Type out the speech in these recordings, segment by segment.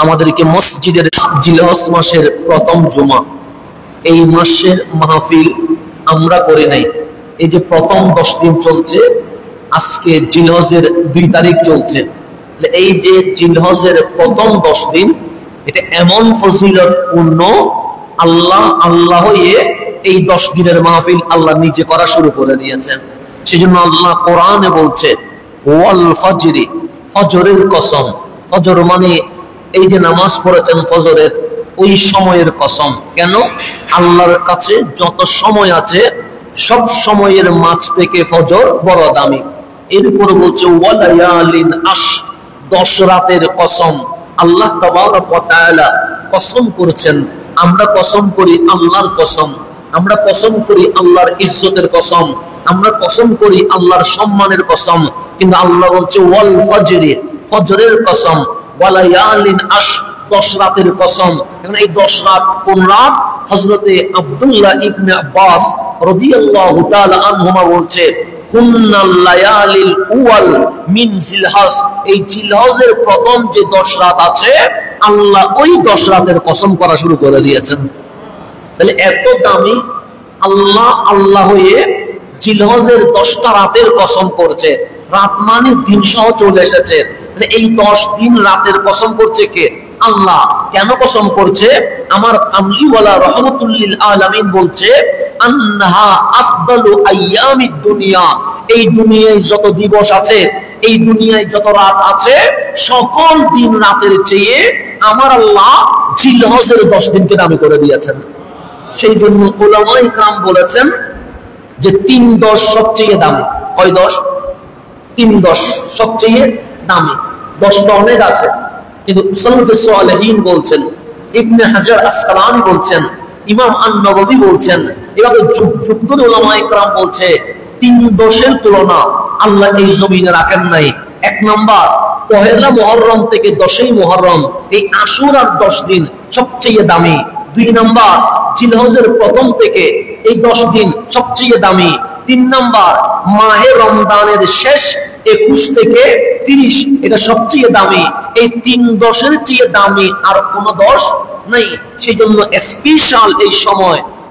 আমাদেরকে মসজিদের জিলহজ মাসের প্রথম জুমা, এই মাসের মাহফিল আমরা করে নাই। এই যে প্রথম 10 দিন চলছে, আজকে জিলহজের 2 তারিখ চলছে। এই যে জিলহজের প্রথম 10 দিন, এটা এমন ফজিলতপূর্ণ, আল্লাহ এই 10 দিনের মাহফিল আল্লাহ নিজে করা শুরু করে দিয়েছেন। সেজন্য আল্লাহ কোরআনে বলছে ওয়াল ফজরি, ফজরের কসম। ফজর মানে এই যে নামাজ পড়েছেন ফজরের, ওই সময়ের কসম। কেন? আল্লাহর কাছে যত সময় আছে সব সময়ের মাঝ থেকে ফজর বড় দামি। এরপর বলছে ওয়ালায়ালিন আশ, 10 রাতের কসম। আল্লাহ তাবারক ওয়া তাআলা কসম করেছেন। আমরা কসম করি আল্লাহর কসম, আমরা কসম করি আল্লাহর ইজ্জতের কসম, আমরা কসম করি আল্লাহর সম্মানের কসম। কিন্তু আল্লাহ বলছে ওয়াল ফজরি, ফজরের কসম, ওয়ালায়ালিন আশ, 10 রাতের কসম। এখন এই 10 রাত কোন রাত? হযরতে আব্দুল্লাহ ইবনে আব্বাস রাদিয়াল্লাহু তাআলা আনহুমা বলছে কুন্নাল লায়ালিল উওয়াল মিন জিলহজ, এই জিলহজের প্রথম যে 10 রাত আছে আল্লাহ ওই 10 রাতের কসম করা শুরু করে দিয়েছেন। তাহলে এত দামি আল্লাহ হয়ে জিলহজের 10টা রাতের কসম করছে। রাত মানে দিন সহ চলে এসেছে। এই 10 দিন রাতের কসম করছে কে? আল্লাহ। কেন কসম করছে? আমার কামলিওয়ালা রহমাতুল্লিল আলামিন বলছে আন্নাহা আফদালু আইয়ামিদ দুনিয়া, এই দুনিয়ায় যত দিবস আছে, এই দুনিয়ায় যত রাত আছে, সকল দিন রাতের চেয়ে আমার আল্লাহ জিলহজের 10 দিনকে দামি করে দিয়েছেন। সেই জন্য উলামায়ে কেরাম বলেছেন যে 3-10 সবচেয়ে দামি। কয় 10? 3-10 সবচেয়ে দামি। 10টা অনেক আছে, কিন্তু সালাফে সালেহিন বলছেন, ইবনে হাজার আসকালানি বলছেন, ইমাম আন-নববী বলছেন, এভাবে যুগ যুগ ধরে উলামায়ে কেরাম বলছে 3-10 তুলনা আল্লাহ এই জমিনে রাখেন নাই। 1 নাম্বার, পহেলা মুহররম থেকে 10ই মুহররম, এই আশুরার 10 দিন সবচেয়ে দামি। 2 নাম্বার, জিলহজের প্রথম থেকে এই 10 দিন সবচেয়ে দামি। 3 নাম্বার, মাহে রমজানের শেষ 21 থেকে 30, এটা সবচেয়ে দামি। এই 3-10-এর চেয়ে দামি আর কোন 10 নাই। সেই জন্য স্পেশাল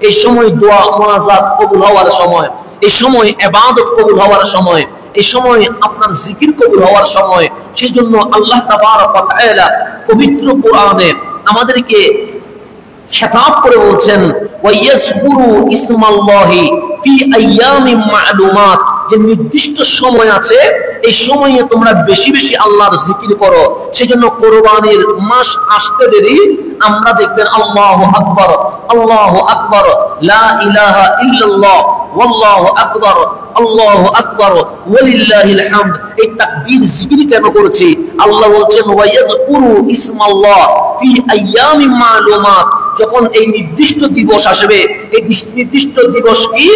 এই সময় দোয়া মুনাজাত কবুল হওয়ার সময়, এই সময় ইবাদত কবুল হওয়ার সময়, এই সময় আপনার জিকির কবুল হওয়ার সময়। সেই জন্য আল্লাহ তাবারক ওয়া তাআলা পবিত্র কোরআনে আমাদেরকে খেতাব করে বলছেন ওয়ায়াজকুরু ইসমাল্লাহি ফি আইয়ামিন মা'লুমাত, যে নির্দিষ্ট সময় আছে, এই সময়ে তোমরা বেশি বেশি আল্লাহর জিকির করো। সেজন্য কোরবানির মাস আসতে দেরি আমরা দেখবেন আল্লাহু আকবার, আল্লাহু আকবার, লা ইলাহা ইল্লাল্লাহ, ওয়াল্লাহু আকবার, আল্লাহু আকবার, ওয়ালিল্লাহিল হামদ। এই তাকবীর জিকির কেন করছি? আল্লাহ বলছেন ওয়ায়াজকুরু ইসমাল্লাহ ফি আইয়ামিন মা'লুমাত, যখন এই নির্দিষ্ট দিবস আসবে, এই নির্দিষ্ট দিবস কি?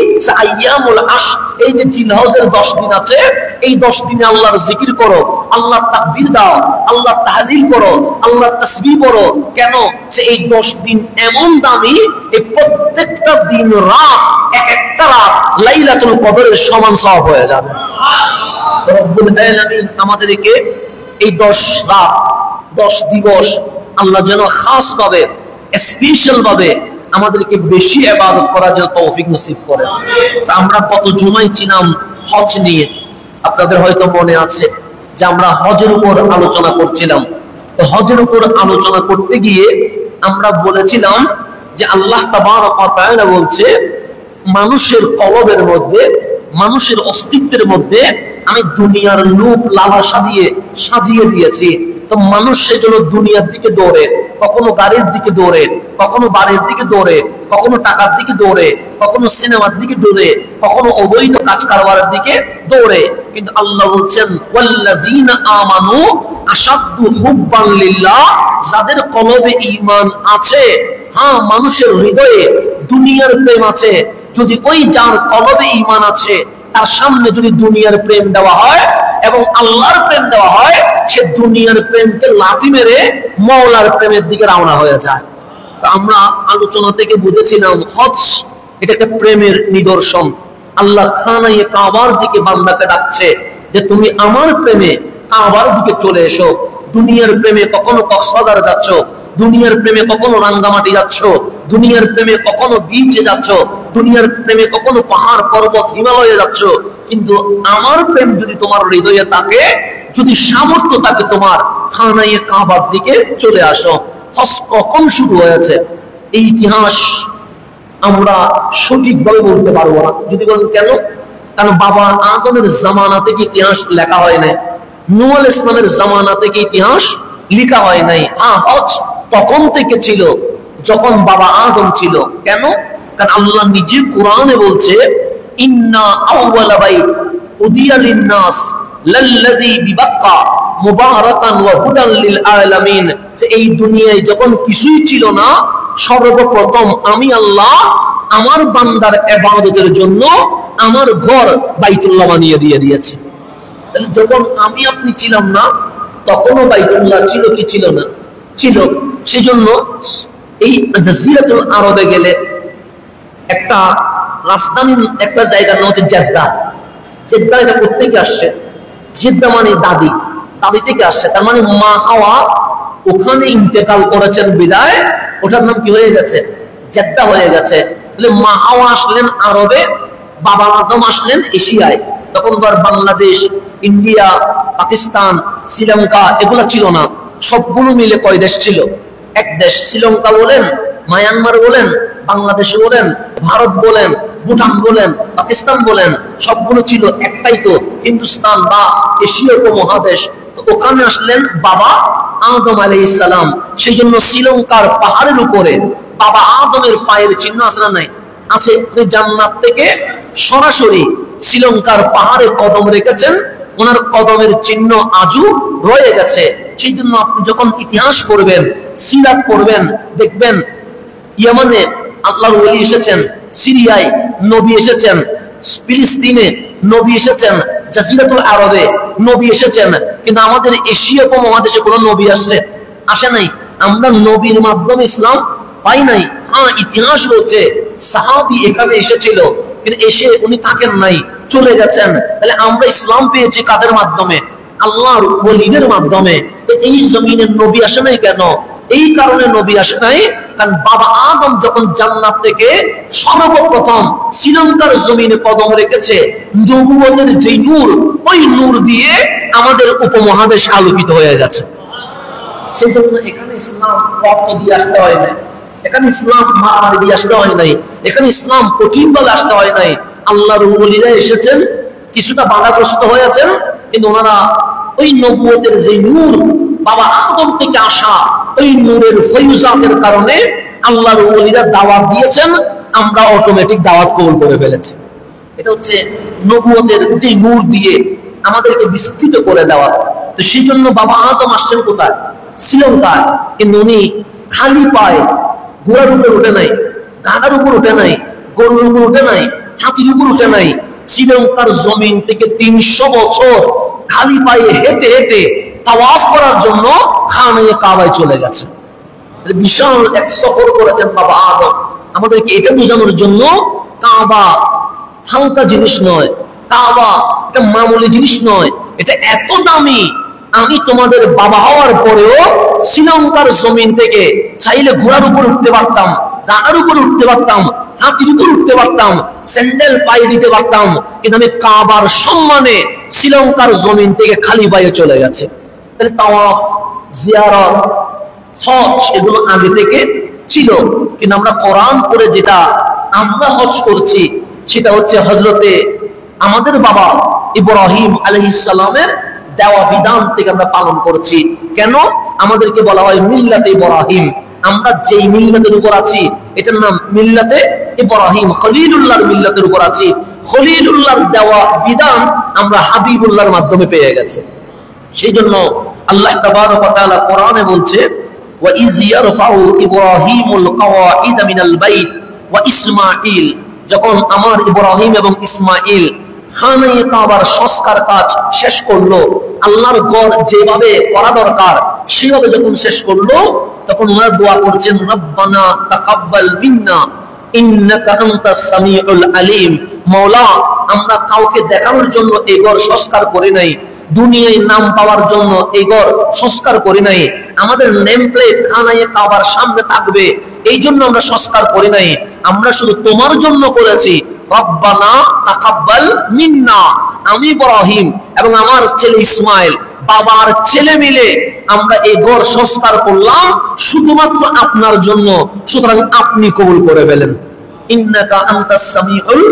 আইয়ামুল আশ, এই যে জিলহজের 10 দিন আছে, এই 10 দিনে আল্লাহর জিকির করো, আল্লাহর তাকবীর দাও, আল্লাহর তাহলিল করো, আল্লাহর তাসবিহ করো। কেন? যে এই 10 দিন এমন দামি, এই প্রত্যেকটা দিন রাত, একটা রাত লাইলাতুল কদরের সমান সওয়াব হয়ে যাবে। রব্বুল আলামিন আমাদেরকে এই 10 রাত 10 দিবস আল্লাহ যেন খাস ভাবে, স্পেশাল ভাবে আমাদেরকে বেশি ইবাদত করার জন্য তৌফিক নসিব করেন। আমরা কত জুমাই ছিলাম হজ নিয়ে, আপনাদের হয়তো মনে আছে যে আমরা হজের উপর আলোচনা করছিলাম। তো হজের উপর আলোচনা করতে গিয়ে আমরা বলেছিলাম যে আল্লাহ তাবারক ওয়া তাআলা বলছে মানুষের কলবের মধ্যে, মানুষের অস্তিত্বের মধ্যে আমি দুনিয়ার লোভ লালসা দিয়ে সাজিয়ে দিয়েছি। তো মানুষ সেজন্য দুনিয়ার দিকে দৌড়ে, কখনো গাড়ির দিকে দৌড়ে, কখনো বাড়ির দিকে দৌড়ে, কখনো টাকার দিকে দৌড়ে, কখনো সিনেমার দিকে দৌড়ে, কখনো অবৈধ কাজ কারবারের দিকে দৌড়ে। কিন্তু আল্লাহ বলছেন ওয়াল্লাযীনা আমানু আশাদ্দু হুব্বান লিল্লাহ, যাদের কলবে ঈমান আছে, হ্যাঁ মানুষের হৃদয়ে দুনিয়ার প্রেম আছে, যদি ওই যার কলবে ঈমান আছে তার সামনে যদি দুনিয়ার প্রেম দেওয়া হয় এবং আল্লাহর প্রেম দেওয়া হয়, সে দুনিয়ার প্রেমকে লাথি মেরে মওলার প্রেমের দিকে রওনা হয়ে যায়। আমরা আলোচনা থেকে বুঝেছিলাম হজ এটা একটা প্রেমের নিদর্শন। আল্লাহ খানায়ে কাবার দিকে বান্দাকে ডাকছে যে তুমি আমার প্রেমে কাবার দিকে চলে এসো। দুনিয়ার প্রেমে কখনো কক্সবাজার যাচ্ছ, দুনিয়ার প্রেমে কখনো রাঙ্গামাটি যাচ্ছ, দুনিয়ার প্রেমে কখনো বিচে যাচ্ছ, দুনিয়ার প্রেমে কখনো পাহাড় পর্বত হিমালয়ে যাচ্ছ, কিন্তু আমার প্রেম যদি তোমার হৃদয়ে থাকে, যদি সামর্থ্য থাকে তোমার, খানায়ে কাবার দিকে চলে আসো। হজ কখন শুরু হয়েছে এই ইতিহাস আমরা সঠিকভাবে বলতে পারবো না। যদি বলেন কেন? কারণ বাবা আদমের জামানা থেকে ইতিহাস লেখা হয় নাই, নূহ আলাইহিস সালামের জামানা থেকে ইতিহাস লেখা হয় নাই। হজ তখন থেকে ছিল যখন বাবা আদম ছিল। কেন? কারণ আল্লাহ নিজে কোরআনে বলছে, ইন্না আউওয়ালা বাইত উদিয়া লিন-নাস লাল্লাযী বিবাক্কা মুবারাকান ওয়া হুদান লিল আলামিন, যে এই দুনিয়ায় যখন কিছুই ছিল না, সর্বপ্রথম আমি আল্লাহ আমার বান্দার ইবাদতের জন্য আমার ঘর বাইতুল্লাহ বানিয়ে দিয়েছি। তাহলে যখন আমি আপনি ছিলাম না, তখনও বাইতুল্লাহ ছিল কি ছিল না? ছিল। সেজন্য এই জাজিরাতুল আরবে গেলে একটা রাজধানী, একটা জায়গার নাম হচ্ছে জেদ্দা। জেদ্দা এটা কোত্থেকে আসছে? জেদ্দা মানে দাদি, দাদি থেকে আসছে। তার মানে মা হাওয়া ওখানে ইন্তেকাল করেছেন বিদায় ওটার নাম কি হয়ে গেছে? জেদ্দা হয়ে গেছে। তাহলে মা হাওয়া আসলেন আরবে, বাবা আদম আসলেন এশিয়ায়। তখন তো আর বাংলাদেশ, ইন্ডিয়া, পাকিস্তান, শ্রীলঙ্কা এগুলা ছিল না। সবগুলো মিলে কয় দেশ ছিল? এক দেশ। শ্রীলঙ্কা বলেন, মায়ানমার বলেন, বাংলাদেশ বলেন, ভারত বলেন, ভুটান বলেন, পাকিস্তান বলেন, সবগুলো ছিল একটাই তো হিন্দুস্তান বা এশীয় উপমহাদেশ। তো ওখানে আসলেন বাবা আদম আলাইহিস সালাম। সেই জন্য শ্রীলঙ্কার পাহাড়ের উপরে বাবা আদমের পায়ের চিহ্ন আছে না নাই? আছে। জান্নাত থেকে সরাসরি শ্রীলঙ্কার পাহাড়ে কদম রেখেছেন, ওনার কদমের চিহ্ন আজও রয়ে গেছে। সেই জন্য আপনি যখন ইতিহাস পড়বেন, সিরাত পড়বেন, দেখবেন ইয়ামানে আল্লাহর ওলি এসেছেন, সিরিয়ায় নবী এসেছেন, ফিলিস্তিনে নবী এসেছেন, জাজিরাতুল আরবে নবী এসেছেন, কিন্তু আমাদের এশিয়া উপমহাদেশে কোনো নবী আসে নাই। আমরা নবীর মাধ্যমে ইসলাম পাই নাই। ইতিহাস বলছে সাহাবী এখানে এসেছিল, কিন্তু এসে উনি থাকেন নাই, চলে গেছেন। তাহলে আমরা ইসলাম পেয়েছি কাদের মাধ্যমে? আল্লাহর ওলিদের মাধ্যমে। তো এই জমিনের নবী আসে নাই কেন? এই কারণে নবী আসে নাই, কারণ বাবা আদম যখন জান্নাত থেকে সর্বপ্রথম শ্রীলঙ্কার জমিনে কদম রেখেছে, নবুয়তের যে নূর, ওই নূর দিয়ে আমাদের উপমহাদেশ আলোকিত হয়ে গেছে। সেই জন্য এখানে ইসলাম রক্ত দিয়ে আসতে হয় নাই, এখানে ইসলাম মারামারি দিয়ে আসতে হয় নাই, এখানে ইসলাম কঠিন ভাবে আসতে হয় নাই। আল্লাহর ওলিরা এসেছেন, কিছুটা বাধাগ্রস্ত হয়েছেন, কিন্তু ওনারা ওই নবুয়তের যে নূর বাবা আদম থেকে আসা, ওই নূরের ফয়জাতের কারণে আল্লাহর ওলিরা দাওয়াত দিয়েছেন, আমরা অটোমেটিক দাওয়াত কবুল করে ফেলেছি। এটা হচ্ছে নবুয়তের যে নূর দিয়ে আমাদেরকে বিস্তৃত করে দেওয়া। তো সেই জন্য বাবা আদম আসছেন কোথায়? শ্রীলঙ্কায়। কিন্তু উনি খালি পায়ে, ঘোড়ার উপর উঠে নাই, গাধার উপর উঠে নাই, গরুর উপর উঠে নাই, হাতির উপর উঠে নাই। শ্রীলঙ্কার জমিন থেকে 300 বছর খালি পায়ে হেঁটে হেঁটে তাওয়াফ করার জন্য খানায়ে কাবায় চলে গেছে। বিশাল এক সফর করেছেন বাবা আদম। আমাদেরকে এটা বোঝানোর জন্য কাবা হালকা জিনিস নয়, কাবা এটা মামুলি জিনিস নয়, এটা এত দামি। আমি তোমাদের বাবা হওয়ার পরেও শ্রীলঙ্কার জমিন থেকে চাইলে ঘোড়ার উপর উঠতে পারতাম, গাড়ার উপর উঠতে পারতাম, হাতির উপর উঠতে পারতাম, স্যান্ডেল পায়ে দিতে পারতাম, কিন্তু আমি কাবার সম্মানে শ্রীলঙ্কার জমিন থেকে খালি পায়ে চলে গেছে। তাহলে তাওয়াফ, জিয়ারত, হজ এগুলো আগে থেকে ছিল। কিন্তু আমরা কোরআন পড়ে যেটা আমরা হজ করছি, সেটা হচ্ছে হযরতে আমাদের বাবা ইব্রাহিম আলাইহিস সালামের দেওয়া বিধান থেকে আমরা পালন করছি। কেন? আমাদেরকে বলা হয় মিল্লাতে ইব্রাহিম। আমরা যেই মিল্লাতের উপর আছি এটার নাম মিল্লাতে ইব্রাহিম, খলিলুল্লাহর মিল্লাতের উপর আছি। খলিলুল্লাহর দেওয়া বিধান আমরা হাবিবুল্লাহর মাধ্যমে পেয়ে গেছে। সেই জন্য আল্লাহ তাবারক ওয়া তাআলা কোরআনে বলছে, ওয়া ইয ইয়ারফাউ ইব্রাহিমুল কওয়াইদ মিনাল বাইত ওয়া ইসমাঈল, যখন আমার ইব্রাহিম এবং ইসমাঈল খানায়ে কাবার সংস্কার কাজ শেষ করলো, আল্লাহর ঘর যেভাবে করা দরকার সেভাবে যখন শেষ করলো, তখন ওনারা দোয়া করছেন, রব্বানা তাকাব্বাল মিন্না ইন্নাকা আনতাস সামিউল আলিম। মাওলা, আমরা কাউকে দেখানোর জন্য এই ঘর সংস্কার করি নাই, দুনিয়ায় নাম পাওয়ার জন্য এই ঘর সংস্কার করি নাই। আমাদের নেম প্লেট খানায়ে কাবার সামনে থাকবে, এই জন্য আমরা সংস্কার করি নাই। আমরা শুধু তোমার জন্য করেছি। রব্বানা তাকাব্বাল মিন্না, আমি ইব্রাহিম এবং আমার ছেলে ইসমাইল, বাবার ছেলে মিলে আমরা এই ঘর সংস্কার করলাম শুধুমাত্র আপনার জন্য, সুতরাং আপনি কবুল করে ফেলেন। ইন্নাকা আনতাস সামিউল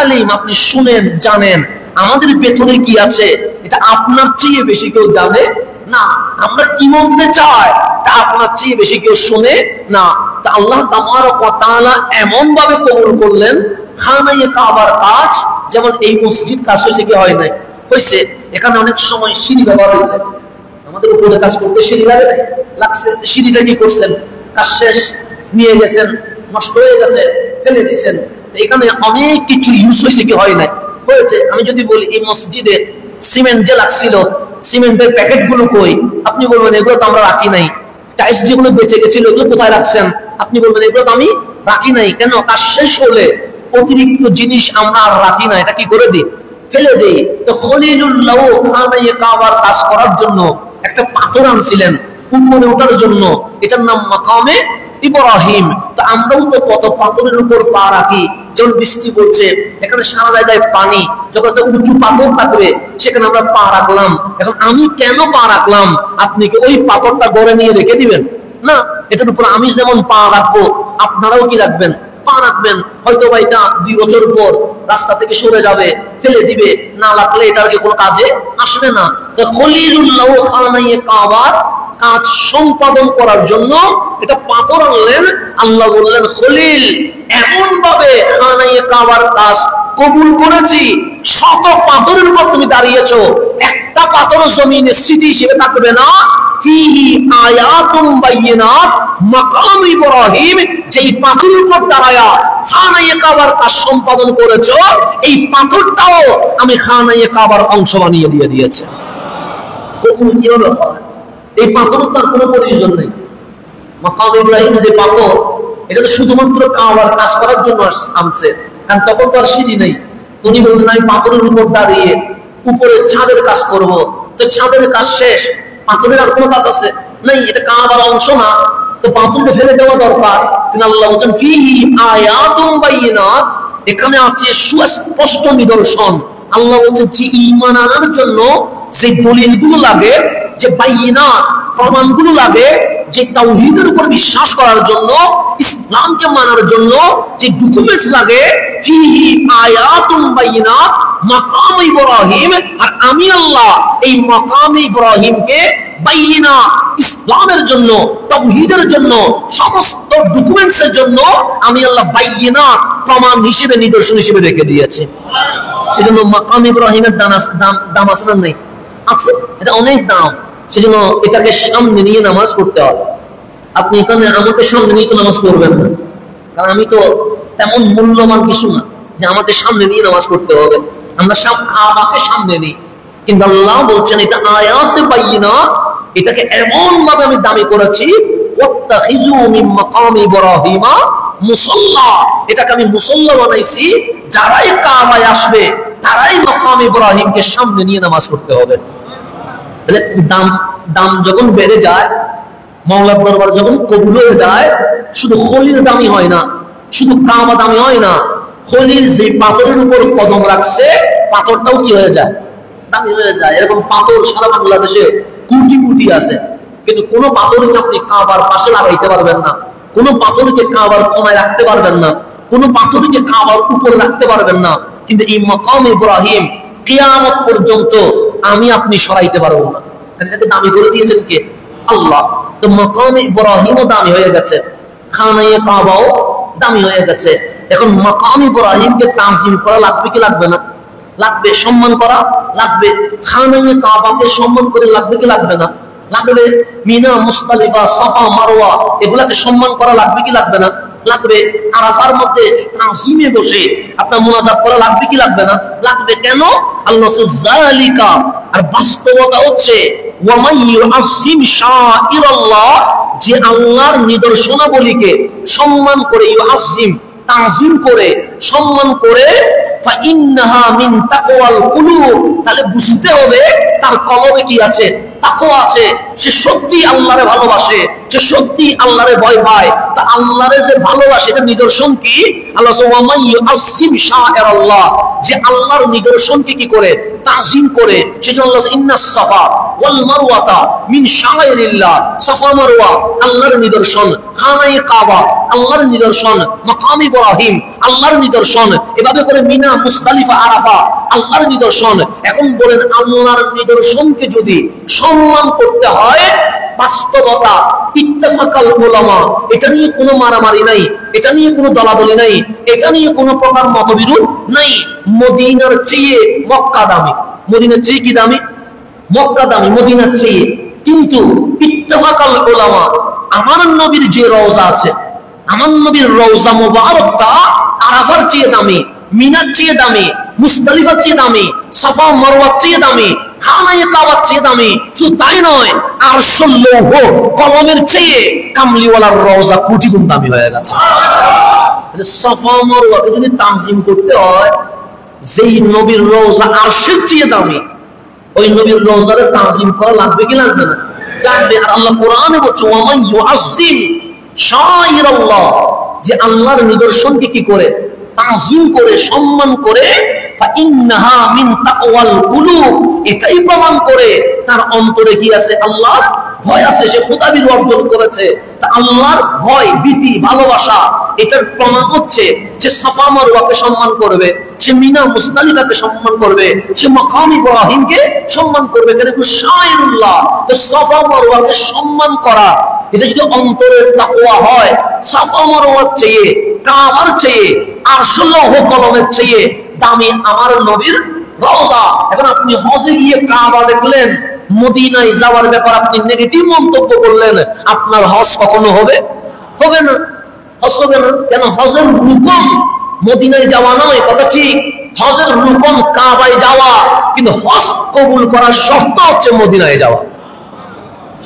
আলিম, আপনি শুনেন জানেন আমাদের ভেতরে কি আছে, এটা আপনার চেয়ে বেশি কেউ জানে না। আমরা কি বলতে চাই তা আপনার চেয়ে বেশি কেউ শুনে না। তা আল্লাহ তাবারক ওয়া তাআলা এমন ভাবে কবুল করলেন খানায়ে কাবার কাজ, যেমন এই মসজিদ কাজ হয়েছে কি হয় নাই? হয়েছে। এখানে অনেক সময় সিঁড়ি ব্যবহার হয়েছে, আমাদের উপরে কাজ করতে সিঁড়ি লাগে লাগছে, সিঁড়িটা কি করছেন, কাজ শেষ নিয়ে গেছেন, নষ্ট হয়ে গেছে, ফেলে দিয়েছেন। এখানে অনেক কিছু ইউজ হয়েছে কি হয় নাই? হয়েছে। আমি যদি বলি এই মসজিদে সিমেন্ট যে লাগছিল, সিমেন্টের প্যাকেট গুলো কই? আপনি বলবেন এগুলো তো আমরা রাখি নাই। টাইলস যেগুলো বেঁচে গেছিল এগুলো কোথায় রাখছেন? আপনি বলবেন এগুলো তো আমি রাখি নাই। কেন? কাজ শেষ হলে অতিরিক্ত জিনিস আমরা আর রাখি না, এটা কি করে দিই? ফেলে দেই। তো খলিলুল্লাহ খানায়ে কাবার কাজ করার জন্য একটা পাথর আনছিলেন উপরে ওঠার জন্য, এটার নাম মাকামে ইব্রাহিম। তো আমরাও তো কত পাথরের উপর পা রাখি, যখন বৃষ্টি পড়ছে এখানে সারা জায়গায় পানি, যখন একটা উঁচু পাথর থাকবে সেখানে আমরা পা রাখলাম। এখন আমি কেন পা রাখলাম? আপনি কি ওই পাথরটা গড়ে নিয়ে রেখে দিবেন? না, এটার উপর আমি যেমন পা রাখবো আপনারাও কি রাখবেন? পা রাখবেন। হয়তো বা এটা 2 বছর পর রাস্তা থেকে সরে যাবে, ফেলে দিবে, না লাগলে এটার কি কোনো কাজে আসবে না। তো খলিলুল্লাহ খানায়ে কাবার কাজ সম্পাদন করার জন্য এটা পাথর আনলেন। আল্লাহ বললেন খলিল, এমন ভাবে খানায়ে কাবার কাজ কবুল করেছি, শত পাথরের উপর তুমি দাঁড়িয়েছো, একটা পাথর জমিনে স্মৃতি হিসেবে থাকবে না। ফিহি আয়াতুম বাইয়িনাত মাকাম ইব্রাহিম, যেই পাথরের উপর দাঁড়ায়া খানায়ে কাবার কাজ সম্পাদন করেছো, এই পাথরটাও আমি খানায়ে কাবার অংশ বানিয়ে দিয়ে দিয়েছি। কবুল কিভাবে হয়? এই পাথর তার কোনো প্রয়োজন নেই। মাকাম ইব্রাহিম যে পাথর, এটা তো শুধুমাত্র কাবার কাজ করার জন্য আনছে, কারণ তখন তো আর সিঁড়ি নেই। তুমি বললেন আমি পাথরের উপর দাঁড়িয়ে উপরে ছাদের কাজ করব, তো ছাদের কাজ শেষ, পাথরের আর কোনো কাজ আছে নাই, এটা কাবার অংশ না, তো পাথরকে ফেলে দেওয়া দরকার। কিন্তু আল্লাহ বলেন ফিহি আয়াতুম বাইয়িনাত, এখানে আছে সুস্পষ্ট নিদর্শন। আল্লাহ বলছেন যে ঈমান আনার জন্য যে দলিলগুলো লাগে, যে বাইয়িনাত প্রমাণগুলো লাগে, যে তাওহীদের উপর বিশ্বাস করার জন্য, ইসলামকে মানার জন্য যে ডকুমেন্টস লাগে, ফিহি আয়াতুম বাইয়িনাত মাকাম ইব্রাহিম, আর আমি আল্লাহ এই মাকাম ইব্রাহিমকে বাইয়িনাত ইসলামের জন্য, তাওহীদের জন্য, সমস্ত ডকুমেন্টসের জন্য আমি আল্লাহ বাইয়িনাত প্রমাণ হিসেবে, নিদর্শন হিসেবে রেখে দিয়েছি। সেজন্য মাকাম ইব্রাহিমের দাম আছে না? নেই, আছে, এটা অনেক দাম। সেজন্য এটাকে সামনে নিয়ে নামাজ পড়তে হবে। আপনি এখানে আমাকে সামনে নিয়ে তো নামাজ পড়বেন না, কারণ আমি তো তেমন মূল্যবান কিছু না যে আমাকে সামনে নিয়ে নামাজ পড়তে হবে। আমরা সব কাবাকে সামনে নিই, কিন্তু আল্লাহ বলছেন এটা আয়াতে বাইয়িনাত, এটাকে এমন ভাবে আমি দামি করেছি, ওয়াত্তাখিযু মিন মাকামি ইব্রাহিমা মুসাল্লা, এটাকে আমি মুসাল্লা বানাইছি। যারাই কাবায় আসবে তারাই মাকাম ইব্রাহিমকে সামনে নিয়ে নামাজ পড়তে হবে। দাম যখন বেড়ে যায়, মাওলার দরবার যখন কবুল হয়ে যায়, শুধু খলিল দামি হয় না, শুধু কাবা দামি হয় না, খলিল যে পাথরের উপর কদম রাখছে পাথরটাও কি হয়ে যায়? দামি হয়ে যায়। এরকম পাথর সারা বাংলাদেশে কোটি কোটি আছে, কিন্তু কোন পাথরকে আপনি কাবার পাশে লাগাইতে পারবেন না, কোন পাথরকে কাবার কোনায় রাখতে পারবেন না, কোন পাথরকে কাবার উপর রাখতে পারবেন না। কিন্তু এই মাকাম ইব্রাহিম কিয়ামত পর্যন্ত আমি আপনি সরাইতে পারবো না। এটাকে দামি করে দিয়েছেন কে? আল্লাহ। তো মাকাম ইব্রাহিমও দামি হয়ে গেছে, খানায়ে কাবাও দামি হয়ে গেছে। এখন মাকাম ইব্রাহিমকে তাজিম করা লাগবে কি লাগবে না? লাগবে। সম্মান করা লাগবে। খানায়ে কাবাকে সম্মান করে লাগবে কি লাগবে না? লাগবে। মিনা, মুজদালিফা, সাফা, মারওয়া এগুলাকে সম্মান করা লাগবে কি লাগবে না? লাগবে। আরাফার মধ্যে তাজিমে বসে আপনার মুনাজাত করা লাগবে কি লাগবে না? লাগবে। কেন? আল্লাহ যালিকা, আর বাস্তবতা হচ্ছে ওয়া মান ইউআযিম শাআইরাল্লাহ, যে আল্লাহর নিদর্শনাবলীকে সম্মান করে, ইউআযিম তাজিম করে, সম্মান করে, ফাইন্নাহা মিন তাকওয়াল কুলুব, তাহলে বুঝতে হবে তার কলবে কি আছে, তাকওয়া আছে, সে সত্যি আল্লাহরে ভালোবাসে, সে সত্যি আল্লাহরে ভয় পায়। তা আল্লাহরে যে ভালোবাসে এটা নিদর্শন কি? আল্লাহ ওয়া মান ইউআসসিম শাআইরাল্লাহ, যে আল্লাহর নিদর্শনকে কি করে, তাজিম করে। সেজন্য আল্লাহ ইন্নাস সাফা ওয়াল মারওয়াতা মিন শাআইরিল্লাহ, সাফা মারওয়া আল্লাহর নিদর্শন, খানায়ে কাবা আল্লাহর নিদর্শন, মাকাম ইব্রাহিম আল্লাহর নিদর্শন, এভাবে করে মিনা মুজদালিফা আরাফা আল্লাহর নিদর্শন। এখন বলেন আল্লাহর নিদর্শনকে যদি সম্মান করতে হয়, বাস্তবতা ইত্তেফাকাল উলামা, এটা নিয়ে কোনো মারামারি নাই, এটা নিয়ে কোনো দলাদলি নাই, এটা নিয়ে কোনো প্রকার মতবিরোধ নাই। মদিনার চেয়ে মক্কা দামি, মদিনার চেয়ে কি দামি? মক্কা দামি মদিনার চেয়ে। কিন্তু ইত্তেফাকাল উলামা, আমার নবীর যে রওজা আছে, আমার নবীর রওজা মুবারকটা আরাফার চেয়ে দামি, মিনার চেয়ে দামি, মুজদালিফার চেয়ে দামি, সাফা মারওয়ার চেয়ে দামি, খানায়ে কাবার চেয়ে দামি। শুধু তাই নয়, আরশুল লৌহ কলমের চেয়ে কামলিওয়ালার রওজা কোটি গুণ দামি হয়ে গেছে। সাফা মারওয়াকে যদি তাজিম করতে হয়, যেই নবীর রওজা আরশের চেয়ে দামি, ওই নবীর রওজারে তাজিম করা লাগবে কি লাগবে না? লাগবে। আর আল্লাহ কোরআনে বলছে ওয়া মান ইউআসসিম শাআইরাল্লাহ, যে আল্লাহর নিদর্শনকে কি করে, তাজিম করে, সম্মান করে, ফাইন্নাহা মিন তাকওয়াল কুলুব, এটাই প্রমাণ করে তার অন্তরে কি আছে, আল্লাহর ভয় আছে, সে খোদাবি অর্জন করেছে। তা আল্লাহর ভয়, ভীতি, ভালোবাসা, এটার প্রমাণ হচ্ছে সে সাফা মারওয়াকে সম্মান করবে, সে মিনা মুজদালিফাকে সম্মান করবে, সে মাকাম ইব্রাহিমকে সম্মান করবে। কেন? শাআইরুল্লাহ। তো সাফা মারওয়াকে সম্মান করা, এটা যদি অন্তরের তাকওয়া হয়, সাফা মারওয়ার চেয়ে, কাবার চেয়ে, আরশুল লৌহ কলমের চেয়ে দামি আমার নবীর রওজা। এখন আপনি হজে গিয়ে কাবা দেখলেন, মদিনায় যাওয়ার ব্যাপার আপনি নেগেটিভ মন্তব্য করলেন, আপনার হজ কখনো হবে? হবে না, হজ হবে না। কেন? হজের রুকন মদিনায় যাওয়া নয়, কথা ঠিক, হজের রুকন কাবায় যাওয়া, কিন্তু হজ কবুল করার শর্ত হচ্ছে মদিনায় যাওয়া।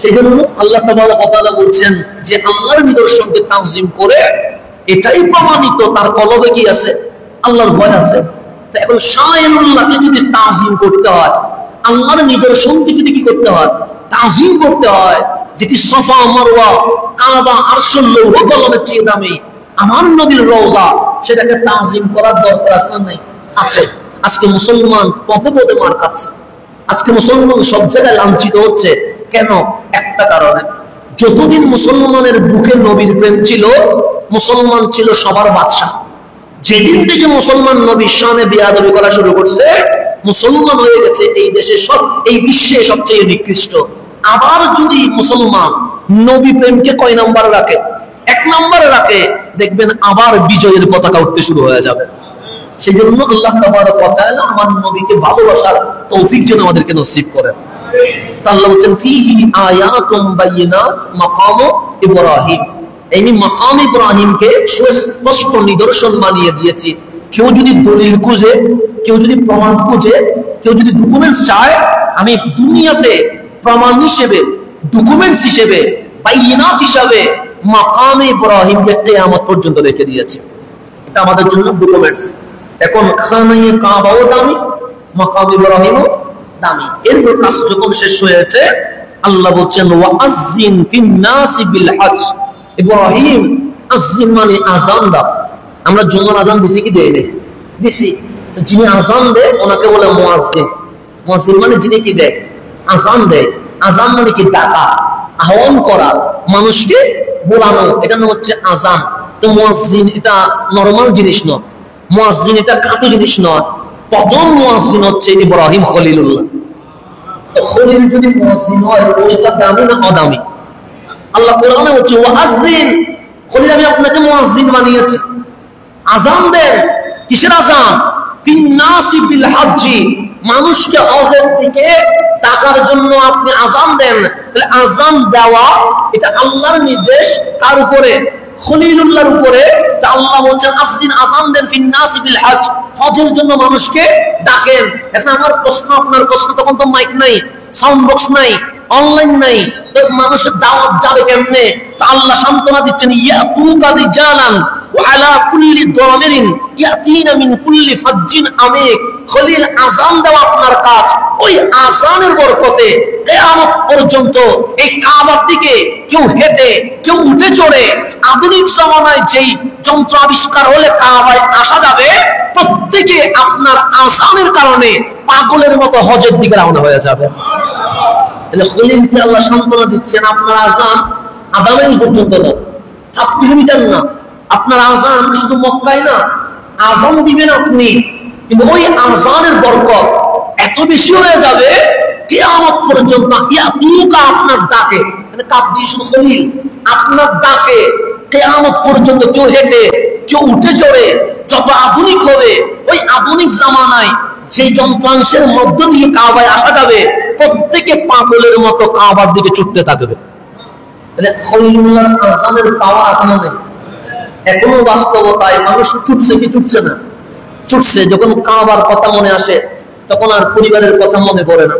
সেই জন্য আল্লাহ তাআলা কথা বলছেন যে আল্লাহর নিদর্শনকে তাজিম করে, এটাই প্রমাণিত তার কলবে কি আছে, আল্লাহর ভয় আছে। এখন শাআইরুল্লাহকে যদি তাজিম করতে হয়, আল্লাহর নিদর্শনকে যদি কি করতে হয়, তাজিম করতে হয়, যেটি সাফা মারওয়া কাবা আরশুল লৌহ কলমের চেয়ে দামি আমার নবীর রওজা, সেটাকে তাজিম করার দরকার আছে না নাই? আছে। আজকে মুসলমান পথে পথে মার খাচ্ছে, আজকে মুসলমান সব জায়গায় লাঞ্ছিত হচ্ছে। কেন? একটা কারণে, যতদিন মুসলমানের বুকে নবীর প্রেম ছিল, মুসলমান ছিল সবার বাদশাহ। যেদিন থেকে মুসলমান নবীর শানে বেয়াদবি করা শুরু করছে, মুসলমান হয়ে গেছে এই দেশে সব, এই বিশ্বে সবচেয়ে নিকৃষ্ট। আবার যদি মুসলমান নবী প্রেমকে কয় নম্বরে রাখে, 1 নম্বরে রাখে, দেখবেন আবার বিজয়ের পতাকা উঠতে শুরু হয়ে যাবে। সেই জন্য আল্লাহ তাবারক ওয়া তাআলা আমার নবীকে ভালোবাসার তৌফিক যেন আমাদেরকে নসিব করেন। আল্লাহ বলেন ফিহি আয়াতুম বাইয়িনাত মাকাম ইব্রাহিম, এই মাকাম ইব্রাহিমকে সুস্পষ্ট নিদর্শন বানিয়ে দিয়েছি। কেউ যদি দলিল খুঁজে, কেউ যদি প্রমাণ খুঁজে, কেউ যদি ডকুমেন্টস চায়, আমি দুনিয়াতে প্রমাণ হিসেবে, ডকুমেন্টস হিসেবে, বাইয়িনাত হিসেবে মাকাম ইব্রাহিমকে কিয়ামত পর্যন্ত রেখে দিয়েছি। এটা আমাদের জন্য ডকুমেন্টস। এখন খানায়ে কাবাও দামি, মাকাম ইব্রাহিমও দামি। এরপর কাজ যখন শেষ হয়েছে, আল্লাহ বলছেন ওয়াআযিন ফিন নাসি বিল হজ, ইব্রাহিম আযিন মানে আযান দাও। আমরা জুমার আযান দিছি কি দেই নাই? দিছি। যিনি আযান দেয় ওনাকে বলে মুয়াজ্জিন। মুয়াজ্জিন মানে যিনি কি দেয়, আযান দেয়। আযান মানে কি ডাকা, আহ্বান করা, মানুষকে বলানো, এটা নাম হচ্ছে আযান। তো মুয়াজ্জিন এটা নরমাল জিনিস নয়, মুয়াজ্জিন এটা খাঁটি জিনিস নয়। প্রথম মুয়াজ্জিন হচ্ছে ইব্রাহিম খলিলুল্লাহ। খলিল যদি মুয়াজ্জিন হয়, রোজটা দামি না অদামি? আল্লাহ কোরআনে বলছে ওয়াআযিন, খলিল আমি আপনাকে মুয়াজ্জিন বানিয়েছি, আযান দেন। কিসের আযান? ফিন নাসি বিল হজ্জি, মানুষকে হজের দিকে ডাকার জন্য আপনি আযান দেন। তাহলে আযান দেওয়া এটা আল্লাহর নির্দেশ, কার উপরে? খলিলুল্লাহর উপরে। তা আল্লাহ বলছেন আযিন, আযান দেন ফিন নাসি বিল হজ, হজের জন্য মানুষকে ডাকেন। এখন আমার প্রশ্ন, আপনার প্রশ্ন, তখন তো মাইক নাই, সাউন্ড বক্স নাই, অনলাইন নাই, তো মানুষের দাওয়াত যাবে কেমনে? তা আল্লাহ সান্ত্বনা দিচ্ছেন ইয়াতুকা রিজালান ওয়া আলা কুল্লি দামিরিন ইয়াতিনা মিন কুল্লি ফাজ্জিন আমিক। খলিল আযান দেওয়া আপনার কাজ, ওই আযানের বরকতে কিয়ামত পর্যন্ত এই কাবার দিকে কেউ হেঁটে কেউ উঠে চড়ে, আধুনিক জামানায় যেই যন্ত্র আবিষ্কার হলে কাবায় আসা যাবে, প্রত্যেকে আপনার আযানের কারণে পাগলের মতো হজের দিকে রওনা হয়ে যাবে। খলিলকে আল্লাহ সান্ত্বনা দিচ্ছেন, আপনার আযান আদামের পর্যন্ত না, 7 কিলোমিটার না, আপনার আযান শুধু মক্কায় না, আযান দিবেন আপনি, কিন্তু ওই আযানের বরকত এত বেশি হয়ে যাবে কিয়ামত পর্যন্ত। ইয়াতুকা আপনার ডাকে, মানে কাপ দিয়ে শুধু খলিল আপনার ডাকে কিয়ামত পর্যন্ত কেউ হেঁটে কেউ উঠে চড়ে, যত আধুনিক হবে, ওই আধুনিক জামানায় সেই যন্ত্রাংশের মধ্য দিয়ে কাবায় আসা যাবে, প্রত্যেকে পাগলের মতো কাবার দিকে ছুটতে থাকবে। তাহলে খলিলুল্লাহর আযানের পাওয়ার আছে না নেই? এখনো বাস্তবতায় মানুষ ছুটছে কি ছুটছে না? ছুটছে। যখন কাবার কথা মনে আসে তখন আর পরিবারের কথা মনে পড়ে না,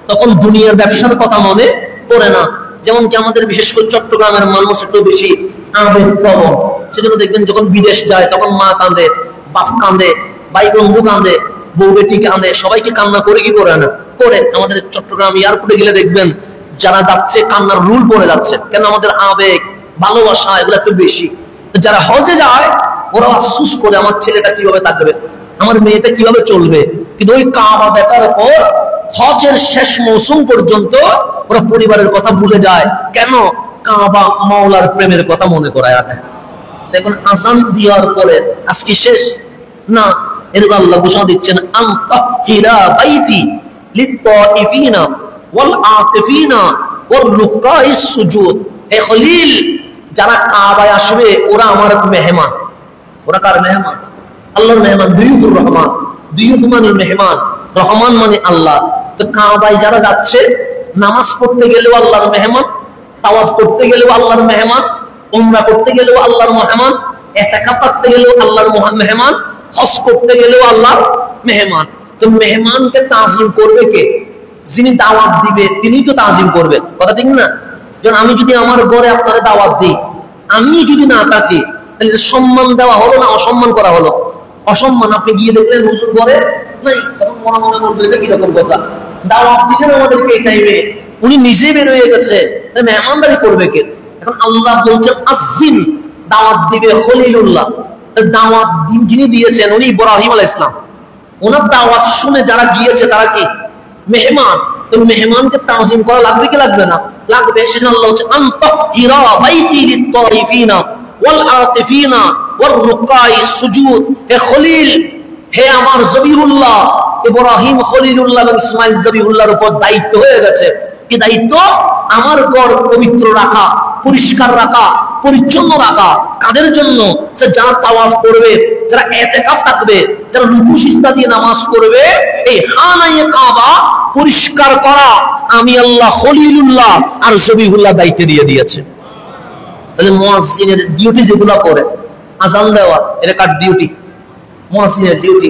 তখন দুনিয়ার ব্যবসার কথা মনে পড়ে না। যেমন কি আমাদের বিশেষ করে চট্টগ্রামের মানুষ একটু বেশি আবেগপ্রবণ, সেজন্য দেখবেন যখন বিদেশ যায় তখন মা কাঁদে, বাপ কাঁদে, ভাই বন্ধু কাঁদে, বউ বেটি কাঁদে, সবাইকে কান্না করে কি করে না করে। আমাদের চট্টগ্রাম এয়ারপোর্টে গেলে দেখবেন যারা যাচ্ছে কান্নার রুল পড়ে যাচ্ছে, কেন? আমাদের আবেগ ভালোবাসা এগুলো একটু বেশি। যারা হজে যায় ওরা আফসোস করে, আমার ছেলেটা কিভাবে থাকবে, আমার মেয়েটা কিভাবে চলবে, কিন্তু ওই কাবা দেখার পর হজের শেষ মৌসুম পর্যন্ত ওরা পরিবারের কথা ভুলে যায়। কেন? কাবা মাওলার প্রেমের কথা মনে করায় রাখে। দেখুন আযান দেওয়ার পরে আজকে শেষ না, এরকম আল্লাহ ঘোষণা দিচ্ছেন, আনতাহিরা বাইতি লিত্তাইফিনা ওয়াল আতিফিনা ওয়ার রুকাইস সুজুদ। এ খলিল, যারা কাবায় আসবে ওরা আমার মেহমান। ওরা কার মেহমান? আল্লাহর মেহমান। দুইফুর রহমান, দুইফ মানে মেহমান, রহমান মানে আল্লাহ। তো কাবায় যারা যাচ্ছে, নামাজ পড়তে গেলেও আল্লাহর মেহমান, তাওয়াফ করতে গেলেও আল্লাহর মেহমান, উমরা করতে গেলেও আল্লাহর মেহমান, ইতিকাফ করতে গেলেও আল্লাহর মেহমান, হজ করতে গেলেও আল্লাহর মেহমান। তো মেহমানকে তাজিম করবে কে? যিনি দাওয়াত দিবে তিনি তো তাজিম করবেন, কথা ঠিক না? যেমন আমি যদি আমার ঘরে আপনারা দাওয়াত দিই, আমি যদি না থাকি, তাহলে সম্মান দেওয়া হলো না অসম্মান করা হলো? অসম্মান। আপনি গিয়ে দেখলেন হুজুর ঘরে নাই, তখন মনে মনে বলবেন এটা কিরকম কথা, দাওয়াত দিলেন আমাদেরকে এই টাইমে, উনি নিজে বের হয়ে গেছে, তাই মেহমানদারি করবে কে? এখন আল্লাহ বলছেন আসজিন, দাওয়াত দিবে খলিলুল্লাহ। দাওয়াত যিনি দিয়েছেন উনি ইব্রাহিম আলাইহিস সালাম, ওনার দাওয়াত শুনে যারা গিয়েছে তারা কি মেহমান। তো মেহমানকে তাজিম করা লাগবে কি লাগবে না? লাগবে। সেজন্য আল্লাহ বলছেন আনতাহিরা বাইতি লিত্তাইফিনা ওয়াল আতিফিনা ওয়ার রুকাইস সুজুদ। হে খলিল, হে আমার জবিহুল্লাহ, ইব্রাহিম খলিলুল্লাহ এবং ইসমাইল জবিহুল্লাহর উপর দায়িত্ব হয়ে গেছে। কি দায়িত্ব? আমার ঘর পবিত্র রাখা, পরিষ্কার রাখা, পরিচ্ছন্ন রাখা। কাদের জন্য? যারা তাওয়াফ করবে, যারা ইতিকাফ থাকবে, যারা রুকু সিজদা দিয়ে নামাজ করবে, এই খানায়ে কাবা পরিষ্কার করা আমি আল্লাহ খলিলুল্লাহ আর জবিহুল্লাহ দায়িত্ব দিয়ে দিয়েছে। তাহলে মুয়াজ্জিনের ডিউটি যেগুলো করে, আযান দেওয়া, এটা কার ডিউটি? মুয়াজ্জিনের ডিউটি।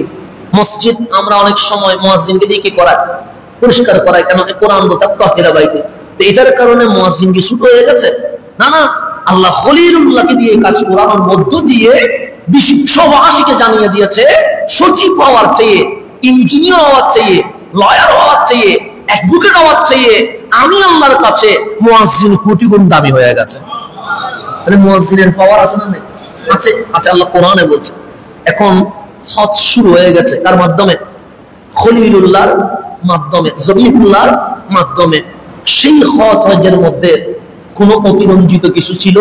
মসজিদ আমরা অনেক সময় মুয়াজ্জিনকে দিয়ে কি করায়? পরিষ্কার করায়। কেন? কোরআন বলতে তাহিরা বাইতি। তো এটার কারণে মুয়াজ্জিন কি ছোট হয়ে গেছে? না না, আল্লাহ খলিলুল্লাহকে দিয়ে কাজ করানোর মধ্য দিয়ে বিশ্ববাসীকে জানিয়ে দিয়েছে, সচিব হওয়ার চেয়ে, ইঞ্জিনিয়ার হওয়ার চেয়ে, লয়ার হওয়ার চেয়ে, অ্যাডভোকেট হওয়ার চেয়ে আমি আল্লাহর কাছে মুয়াজ্জিন কোটি গুণ দামি হয়ে গেছে। তাহলে মুয়াজ্জিনের পাওয়ার আছে না? আছে। আচ্ছা, আল্লাহ কোরআনে বলছে এখন হজ শুরু হয়ে গেছে কার মাধ্যমে? খলিলুল্লাহর মাধ্যমে, জবিহুল্লাহর মাধ্যমে। সেই হজের মধ্যে কোনো অতিরঞ্জিত কিছু ছিল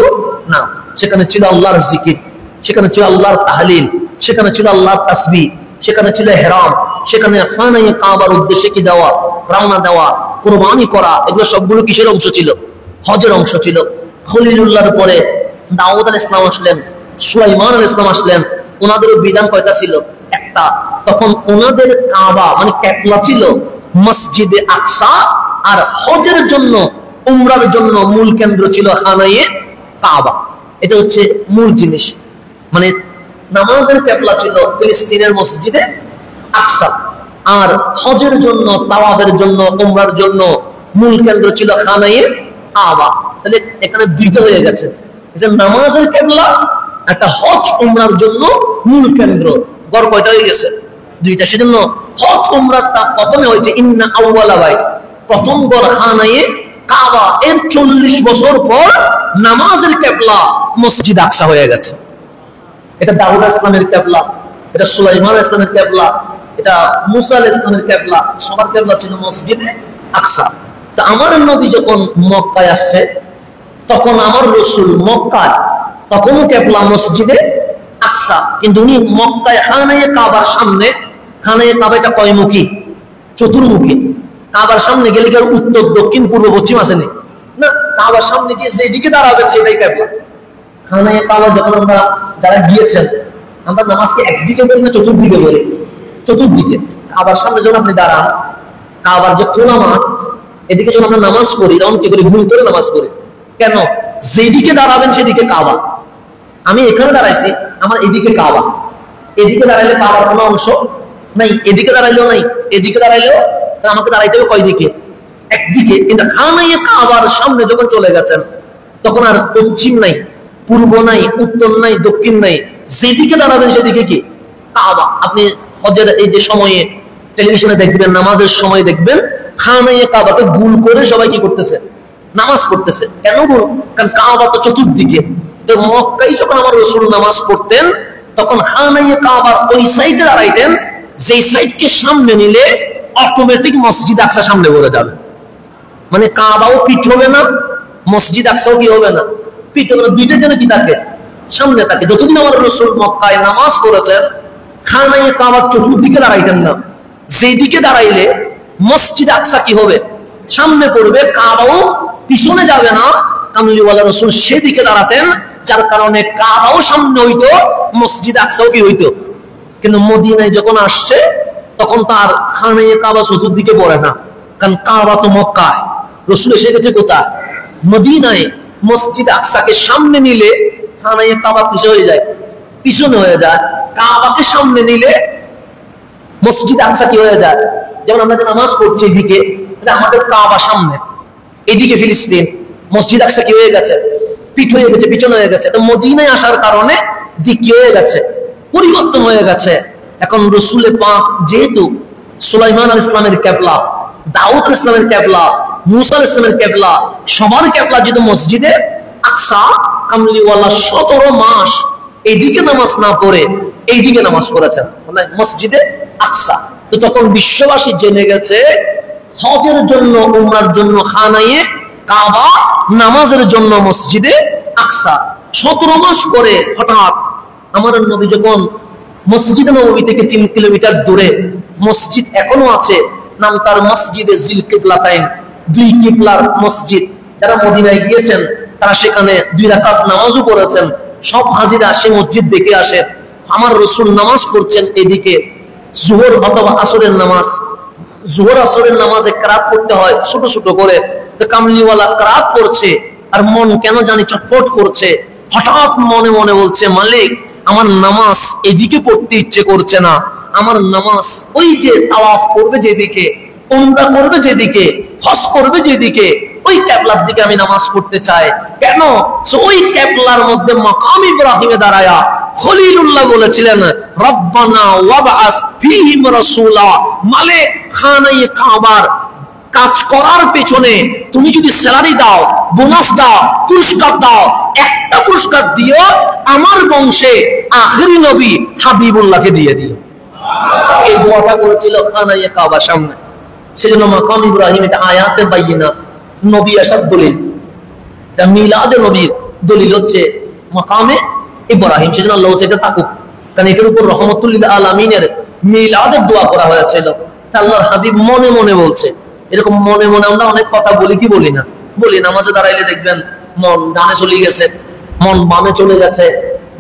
না। সেখানে ছিল আল্লাহর জিকির, সেখানে ছিল আল্লাহর তাহলিল, সেখানে ছিল আল্লাহর তাসবিহ, সেখানে ছিল ইহরাম, সেখানে খানায়ে কাবার উদ্দেশ্যে কি দেওয়া, রওনা দেওয়া, কুরবানি করা, এগুলো সবগুলো কিসের অংশ ছিল? হজের অংশ ছিল। খলিলুল্লাহর পরে দাউদ আলাইহিস সালাম আসলেন, সুলাইমান আলাইহিস সালাম আসলেন। ওনাদেরও বিধান কয়টা ছিল? একটা। তখন ওনাদের কাবা মানে কিবলা ছিল মসজিদে আকসা, আর হজের জন্য, উমরার জন্য মূল কেন্দ্র ছিল খানায়ে কাবা। এটা হচ্ছে মূল জিনিস। মানে নামাজের কিবলা ছিল ফিলিস্তিনের মসজিদে আকসা, আর হজের জন্য, তাওয়াফের জন্য, উমরার জন্য মূল কেন্দ্র ছিল খানায়ে কাবা। তাহলে এখানে দুইটা হয়ে গেছে, এটা নামাজের কিবলা একটা হজ উমরার জন্য মূল কেন্দ্র। গড় কয়টা হয়ে গেছে? দুইটা। সেজন্য হজ উমরাটা প্রথমে হয়েছে ইন্না আউয়ালা বাইত, প্রথম গড় খানায়ে কাবা। এর 40 বছর পর নামাজের কিবলা মসজিদ আকসা হয়ে গেছে। এটা দাউদ ইসলামের কিবলা, এটা সুলাইমান ইসলামের কিবলা, এটা মুসা আলাইহিস সালামের কিবলা। সবার কিবলা ছিল মসজিদে আকসা। তা আমার নবী যখন মক্কায় আসছে, তখন আমার রাসূল মক্কায় তখনও কিবলা মসজিদে আকসা, কিন্তু উনি মক্কায় খানায়ে কাবার সামনে। খানায়ে কাবা এটা কয়মুখী? চতুর্মুখী। কাবার সামনে গেলে কি উত্তর, দক্ষিণ, পূর্ব, পশ্চিম আছে না? কাবার সামনে গিয়ে যেদিকে দাঁড়াবেন সেটাই কিবলা। খানায়ে কাবা যখন আমরা যারা গিয়েছেন, আমরা নামাজকে একদিকে বলি না চতুর্দিকে বলি? চতুর্দিকে। কাবার সামনে যখন আপনি দাঁড়ান, কাবার যে খোলা মাঠ, এদিকে যখন আমরা নামাজ পড়ি তখন কি করি? ভুল করে নামাজ পড়ি। কেন? যেদিকে দাঁড়াবেন সেদিকে কাবা। আমি এখানে দাঁড়াইছি, আমার এদিকে কাবা। এদিকে দাঁড়াইলে কাবার কোনো অংশ নাই, এদিকে দাঁড়াইলেও নাই, এদিকে দাঁড়াইলেও। আমাকে দাঁড়াইতে হবে কয় দিকে? একদিকে। কিন্তু খানায়ে কাবার সামনে যখন চলে গেছেন, তখন আর পশ্চিম নাই, পূর্ব নাই, উত্তর নাই, দক্ষিণ নাই, যেদিকে দাঁড়াবেন সেদিকে কি? কাবা। আপনি হজের এই যে সময়ে টেলিভিশনে দেখবেন, নামাজের সময় দেখবেন খানায়ে কাবাকে ভুল করে সবাই কি করতেছে? নামাজ পড়তেছে। কেন ভুল? কারণ কাবা তো চতুর্দিকে। তো মক্কায় যখন আমার রাসূল নামাজ পড়তেন, তখন খানায়ে কাবার ওই সাইডে দাঁড়াইতেন, যেই সাইডকে সামনে নিলে অটোমেটিক মসজিদ আকসা সামনে পড়ে যাবে। মানে কাবাও পিঠ হবে না, মসজিদ আকসাও কি হবে না? পিঠ হবে না। দুইটা যেন কি থাকে? সামনে থাকে। যতদিন আমার রাসূল মক্কায় নামাজ পড়েছেন, খানায়ে কাবার চতুর্দিকে দাঁড়াইতেন না। যেদিকে দাঁড়াইলে মসজিদ আকসা কি হবে? সামনে পড়বে, কাবাও পিছনে যাবে না। কামলিওয়ালা রাসূল সেদিকে দাঁড়াতেন, যার কারণে কাবাও সামনে হইতো, মসজিদ আকসাও কি হইতো। কিন্তু মদিনায় যখন আসছে, তখন তার খানায়ে কাবা চতুর্দিকে পড়ে না, কারণ কাবা তো মক্কায়। রাসূল এসে গেছে কোথায়? মদিনায়। মসজিদ আকসাকে সামনে নিলে খানায়ে কাবা পিছনে হয়ে যায়, পিছনে হয়ে যায়। কাবাকে সামনে নিলে মসজিদ আকসা কি হয়ে যায়? যেমন আমরা যে নামাজ পড়ছি এদিকে, আমাদের কাবা সামনে, এদিকে ফিলিস্তিন, মসজিদ আকসা কি হয়ে গেছে? পিঠ হয়ে গেছে, পিছনে হয়ে গেছে। তো মদিনায় আসার কারণে দিক কি হয়ে গেছে? পরিবর্তন হয়ে গেছে। এখন রাসূলে পাক যেহেতু সুলাইমান আলাইহিস সালামের কিবলা, দাউদ আলাইহিস সালামের কিবলা, মুসা আলাইহিস সালামের কিবলা, সবার কিবলা যেহেতু মসজিদে আকসা, কামলিওয়ালা 17 মাস এইদিকে নামাজ না পড়ে এইদিকে নামাজ পড়েছেন, মানে মসজিদে আকসা। তো তখন বিশ্ববাসী জেনে গেছে হজের জন্য, উমরার জন্য খানায়ে কাবা, নামাজের জন্য মসজিদে আকসা। 17 মাস পরে হঠাৎ আমার নবী যখন মসজিদ নববী থেকে 3 কিলোমিটার দূরে মসজিদ এখনো আছে, নাম তার মসজিদে জিল কিবলাতাইন, 2 কিবলার মসজিদ। যারা মদিনায় গিয়েছেন তারা সেখানে 2 রাকাত নামাজও পড়েছেন। সব হাজিরা সে মসজিদ দেখে আসে। আমার রাসূল নামাজ পড়ছেন এদিকে, যোহর অথবা আসরের নামাজ। যোহর আসরের নামাজে কিরাত পড়তে হয় ছোট ছোট করে। তো কামলিওয়ালা কিরাত পড়ছে, আর মন কেন জানি চটপট করছে। হঠাৎ মনে মনে বলছে, মালিক, আমার নামাজ এদিকে পড়তে ইচ্ছে করছে না। আমার নামাজ ওই যে তাওয়াফ করবে যেদিকে, উমরা করবে যেদিকে, হজ করবে যেদিকে, ওই কিবলার দিকে আমি নামাজ পড়তে চাই। কেন? ওই কিবলার মধ্যে মাকাম ইব্রাহিমে দাঁড়ায়া খলিলুল্লাহ বলেছিলেন, রব্বানা ওয়াবআস ফীহিম রাসূলা। মালিক, খানায়ে কাবার কাজ করার পেছনে তুমি যদি স্যালারি দাও, বোনাস দাও, পুরস্কার দাও, একটা পুরস্কার দিও আমার বংশে আখেরি নবী হাবিবুল্লাহকে দিয়ে দিও। এই দোয়াটা করেছিল খানায়ে কাবার সামনে। সেজন্য মাকাম ইব্রাহিম এটা আয়াতে বাইয়িনা, নবী আসার দলিল। এটা মিলাদে নবীর দলিল হচ্ছে মাকামে ইব্রাহিম। সেজন্য আল্লাহ সেটা থাকুক, কারণ এটার উপর রহমতুল লিল আলামিনের মিলাদের দোয়া করা হয়েছিল। আল্লাহর হাবিব মনে মনে বলছে। এরকম মনে মনে আমরা অনেক কথা বলি কি বলি না? বলি। নামাজে দাঁড়াইলে দেখবেন মন ডানে চলে গেছে, মন বামে চলে গেছে,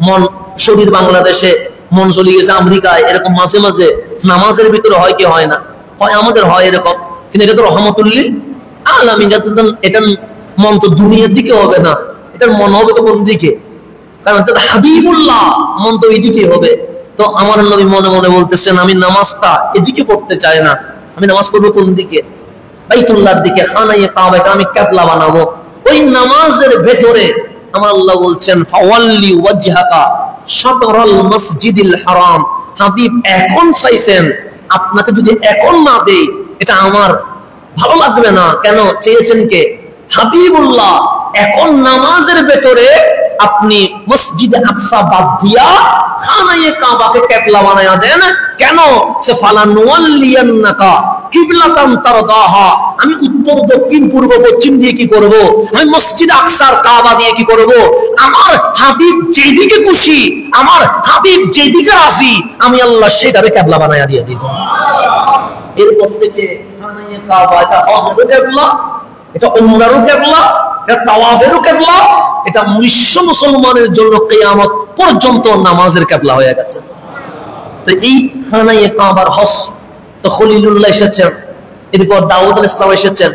মন শরীর বাংলাদেশে, মন চলে গেছে আমেরিকায়। এরকম মাঝে মাঝে নামাজের ভিতরে হয় কি হয় না? হয়, আমাদের হয় এরকম। কিন্তু এটা তো রহমতুল লিল আলামিন। এটার মন তো দুনিয়ার দিকে হবে না, এটার মন হবে তো কোন দিকে? কারণ হাবিবুল্লাহ, মন তো এইদিকে হবে। তো আমার নবী মনে মনে বলতেছেন, আমি নামাজটা এদিকে পড়তে চাই না, আমি নামাজ পড়বো কোন দিকে? বাইতুল্লাহর দিকে। খানায়ে কাবা এটা আমি কিবলা বানাবো। ওই নামাজের ভেতরে আমার আল্লাহ বলছেন ফাওয়াল্লি ওয়াজহাকা শাতরাল মসজিদিল হারাম। হাবিব এখন চাইছেন, আপনাকে যদি এখন না দেই এটা আমার ভালো লাগবে না। কেন চেয়েছেন কে? হাবিবুল্লাহ। এখন নামাজের ভেতরে আপনি মসজিদে আকসা বাদ দিয়া খানায়ে কাবাকে কিবলা বানায়া দেন। কেন? সে ফালানুওয়াল্লিয়ান্নাকা কিবলাতান তারদাহা। আমি উত্তর দক্ষিণ পূর্ব পশ্চিম দিয়ে কি করব? আমি মসজিদ আকসার কাবা দিয়ে কি করব? আমার হাবিব যেদিকে খুশি, আমার হাবিব যেদিকে রাজি, আমি আল্লাহ সেটারে কিবলা বানায়া দিয়ে দিব। এরপর থেকে খানায়ে কাবা এটা হজেরও কিবলা, এটা উমরারও কিবলা, এটা তাওয়াফেরও কিবলা, এটা বিশ্ব মুসলমানের জন্য কিয়ামত পর্যন্ত নামাজের কিবলা হয়ে গেছে। তো এই খানায়ে কাবার হজ তো খলিলুল্লাহ এসেছেন, এরপর দাউদ আলাইহিস সালাম এসেছেন,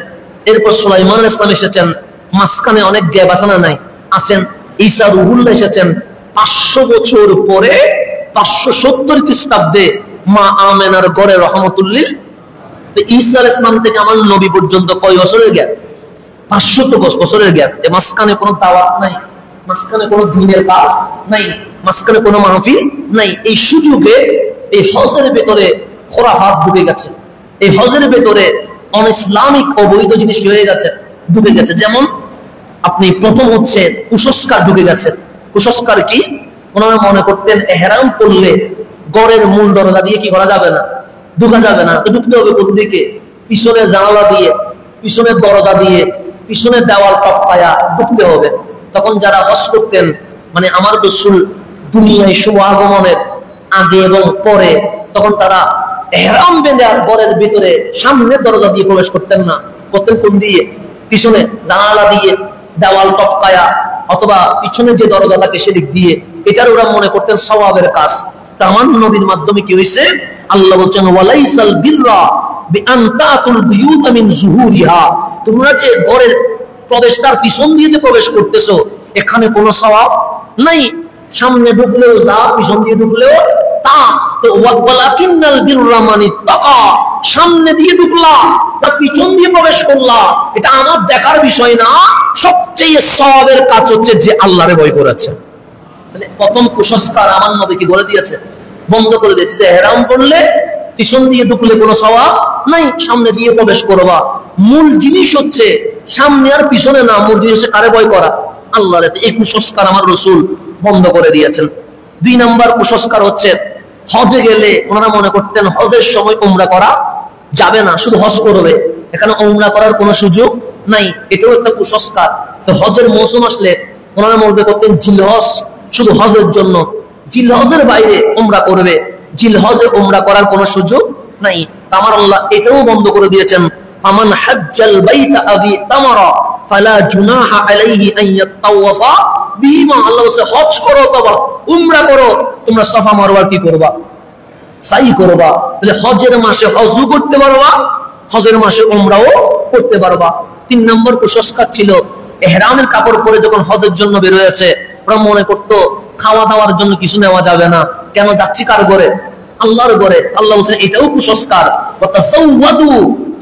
এরপর সুলাইমান আলাইহিস সালাম এসেছেন। মাঝখানে অনেক গ্যাপ আছে না? নাই, আছেন। ঈসা রুহুল্লাহ এসেছেন 500 বছর পরে 570 খ্রিস্টাব্দে মা আমেনার ঘরে রহমতুল্লিল। তো ঈসা আলাইহিস সালাম থেকে আমার নবী পর্যন্ত কয় বছরের গ্যাপ? 510 বছরের গ্যাপ। এ মাঝখানে কোনো দাওয়াত নাই, মাঝখানে কোনো দ্বীনের কাজ নাই, মাঝখানে কোনো মাহফিল নাই। এই সুযোগে এই হজের ভেতরে খোরাফাত ঢুকে গেছে, এই হজের ভেতরে অনইসলামিক অবৈধ জিনিস কি হয়ে গেছে? ঢুকে গেছে। যেমন আপনি প্রথম হচ্ছে কুসংস্কার ঢুকে গেছে। কুসংস্কার কি? ওনারা মনে করতেন এহরাম পড়লে গড়ের মূল দরজা দিয়ে কি করা যাবে না, ঢুকা যাবে না। তো ঢুকতে হবে কোন দিকে? পিছনের জানালা দিয়ে, পিছনের দরজা দিয়ে, পিছনের দেওয়াল টপকায়া ঢুকতে হবে। তখন যারা হজ করতেন, মানে আমার রাসূল দুনিয়ায় শুভ আগমনের আগে এবং পরে, তখন তারা ইহরাম বেঁধে আর ঘরের ভিতরে সামনের দরজা দিয়ে প্রবেশ করতেন না। করতেন কোন দিয়ে? পিছনে জানালা দিয়ে, দেওয়াল টপকায়া, অথবা পিছনে যে দরজা থাকে সেদিক দিয়ে। এটার ওরা মনে করতেন সওয়াবের কাজ। তা আমার নবীর মাধ্যমে কি হয়েছে? আল্লাহ বলছেন ওয়ালাইসাল বিররা বিআন তাতুল বুয়ুতা মিন যুহুরিহা। তোমরা যে ঘরের প্রবেশদ্বার পিছন দিয়ে যে প্রবেশ করতেছো, এখানে কোনো সওয়াব নাই। সামনে ঢুকলেও যা, পিছন দিয়ে ঢুকলেও তা। তো ওয়ালাকিন্নাল বিররা মানিত্তাকা, সামনে দিয়ে ঢুকলা বা পিছন দিয়ে প্রবেশ করলা, এটা আমার দেখার বিষয় না। সবচেয়ে সওয়াবের কাজ হচ্ছে যে আল্লাহরে ভয় করেছে। তাহলে প্রথম কুসংস্কার আমার নবী কি বলে দিয়েছে? বন্ধ করে দিয়েছে। ইহরাম করলে পিছন দিয়ে ঢুকলে কোনো সওয়াব নাই, সামনে দিয়ে প্রবেশ করবা। মূল জিনিস হচ্ছে সামনে আর পিছনে না, মূল জিনিস হচ্ছে কারে ভয় করা? আল্লাহর। এই কুসংস্কার আমার রাসূল বন্ধ করে দিয়েছেন। 2 নাম্বার কুসংস্কার হচ্ছে হজে গেলে ওনারা মনে করতেন হজের সময় উমরা করা যাবে না, শুধু হজ করবে, এখানে উমরা করার কোনো সুযোগ নাই। এটাও একটা কুসংস্কার। তো হজের মৌসুম আসলে ওনারা মনে করতেন জিলহজ শুধু হজের জন্য, জিলহজের বাইরে উমরা করবে, জিলহজে উমরা করার কোনো সুযোগ নাই। আমার আল্লাহ এটাও বন্ধ করে দিয়েছেন। ফামান হাজ্জাল বাইতা আবি তামারা ফালা জুনাহা আলাইহি আন ইয়াতাওয়াফা বিহিমা। আল্লাহ বলেছে হজ করো অথবা উমরা করো, তোমরা সাফা মারওয়া কি করবা? সাই করবা। তাহলে হজের মাসে হজও করতে পারবা, হজের মাসে উমরাও করতে পারবা। 3 নম্বর কুসংস্কার ছিল ইহরামের কাপড় পরে যখন হজের জন্য বের হয়েছে, ওরা মনে করতো খাওয়া দাওয়ার জন্য কিছু নেওয়া যাবে না। কেন? যাচ্ছি কার ঘরে? আল্লাহর ঘরে। আল্লাহ বলেছেন এটাও কুসংস্কার।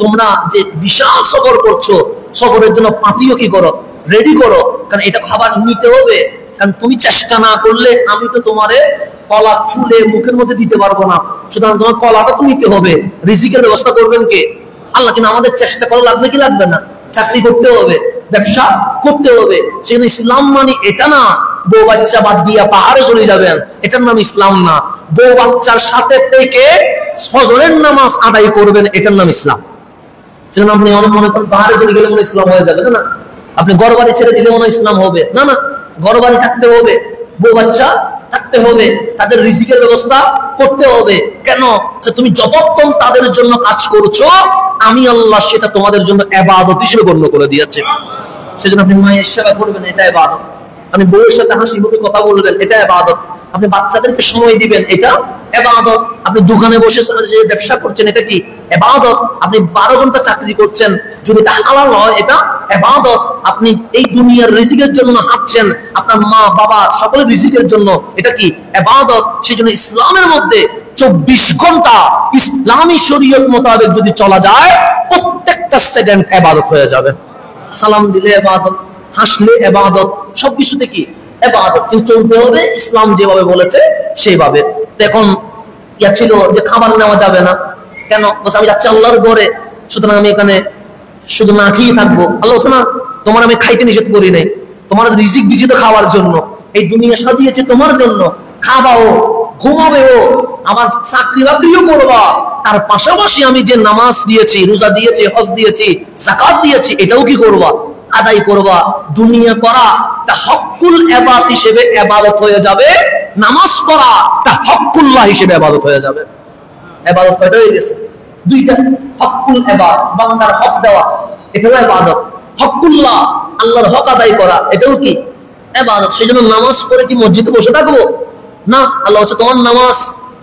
তোমরা যে বিশাল সফর করছো, সফরের জন্য পাতিও কি করো? রেডি করো, কারণ এটা খাবার নিতে হবে। কারণ তুমি চেষ্টা না করলে আমি তো তোমারে কলা চুলে মুখের মধ্যে দিতে পারবো না, সুতরাং তোমার কলাটা তো নিতে হবে। রিজিকের ব্যবস্থা করবেন কে? আল্লাহ। কিন্তু আমাদের চেষ্টা করা লাগবে কি লাগবে না? চাকরি করতে হবে, ব্যবসা করতে হবে। সেখানে ইসলাম মানে এটা না বউ বাচ্চা বাদ দিয়া পাহাড়ে চলে যাবেন, এটার নাম ইসলাম না। বউ বাচ্চার সাথে থেকে ফজরের নামাজ আদায় করবেন, এটার নাম ইসলাম। সেখানে আপনি অনেক মনে করেন পাহাড়ে চলে গেলে মনে ইসলাম হয়ে যাবে, না। আপনি ঘর বাড়ি ছেড়ে দিলে মনে ইসলাম হবে, না। ঘর বাড়ি থাকতে হবে, বউ বাচ্চা থাকতে হবে, তাদের রিজিকের ব্যবস্থা করতে হবে। কেন? তুমি যতক্ষণ তাদের জন্য কাজ করছো, আমি আল্লাহ সেটা তোমাদের জন্য ইবাদত হিসেবে গণ্য করে দিয়েছে। সেজন্য আপনি মায়ের সেবা করবেন, এটা ইবাদত। আপনি বউয়ের সাথে হাসি মুখে কথা বলবেন, এটা ইবাদত। আপনি বাচ্চাদেরকে সময় দিবেন, এটা ইবাদত। আপনি দোকানে বসে যে ব্যবসা করছেন, এটা কি? ইবাদত। আপনি 12 ঘন্টা চাকরি করছেন, যদি এটা হালাল হয়, এটা ইবাদত। আপনি এই দুনিয়ার রিজিকের জন্য হাঁটছেন, আপনার মা বাবা সকলের রিজিকের জন্য, এটা কি? ইবাদত। সেজন্য ইসলামের মধ্যে 24 ঘন্টা ইসলামী শরীয়ত মোতাবেক যদি চলা যায়, প্রত্যেকটা সেকেন্ড ইবাদত হয়ে যাবে। সালাম দিলে ইবাদত, হাসলে ইবাদত, সবকিছুতে কি ইবাদত, কিন্তু চলতে হবে ইসলাম যেভাবে বলেছে সেইভাবে। এখন ইয়া ছিল যে খাবার নেওয়া যাবে না, কেন? আমি যাচ্ছি আল্লাহর ঘরে, সুতরাং আমি এখানে শুধু না খেয়ে থাকবো। আল্লাহ বলছে না, তোমার আমি খাইতে নিষেধ করি নাই, তোমার রিজিক দিয়েছি তো খাওয়ার জন্য, এই দুনিয়া সাজিয়েছে তোমার জন্য, খাবাও, ঘুমাবেও, আমার চাকরি বাকরিও করবা, তার পাশাপাশি আমি যে নামাজ দিয়েছি, রোজা দিয়েছি, হজ দিয়েছি, যাকাত দিয়েছি, এটাও কি করবা? আদায় করবা। দুনিয়া করা তা হকুল ইবাদত হিসেবে ইবাদত হয়ে যাবে, নামাজ পড়া তা হকুল্লাহ হিসেবে ইবাদত হয়ে যাবে। ইবাদত কয়টা হয়ে গেছে? দুইটা। হকুল ইবাদত, বান্দার হক দেওয়া, এটাও ইবাদত। হকুল্লাহ, আল্লাহর হক আদায় করা, এটাও কি ইবাদত। সেজন্য নামাজ পড়ে কি মসজিদে বসে থাকবো? না। আল্লাহ হচ্ছে তোমার নামাজ,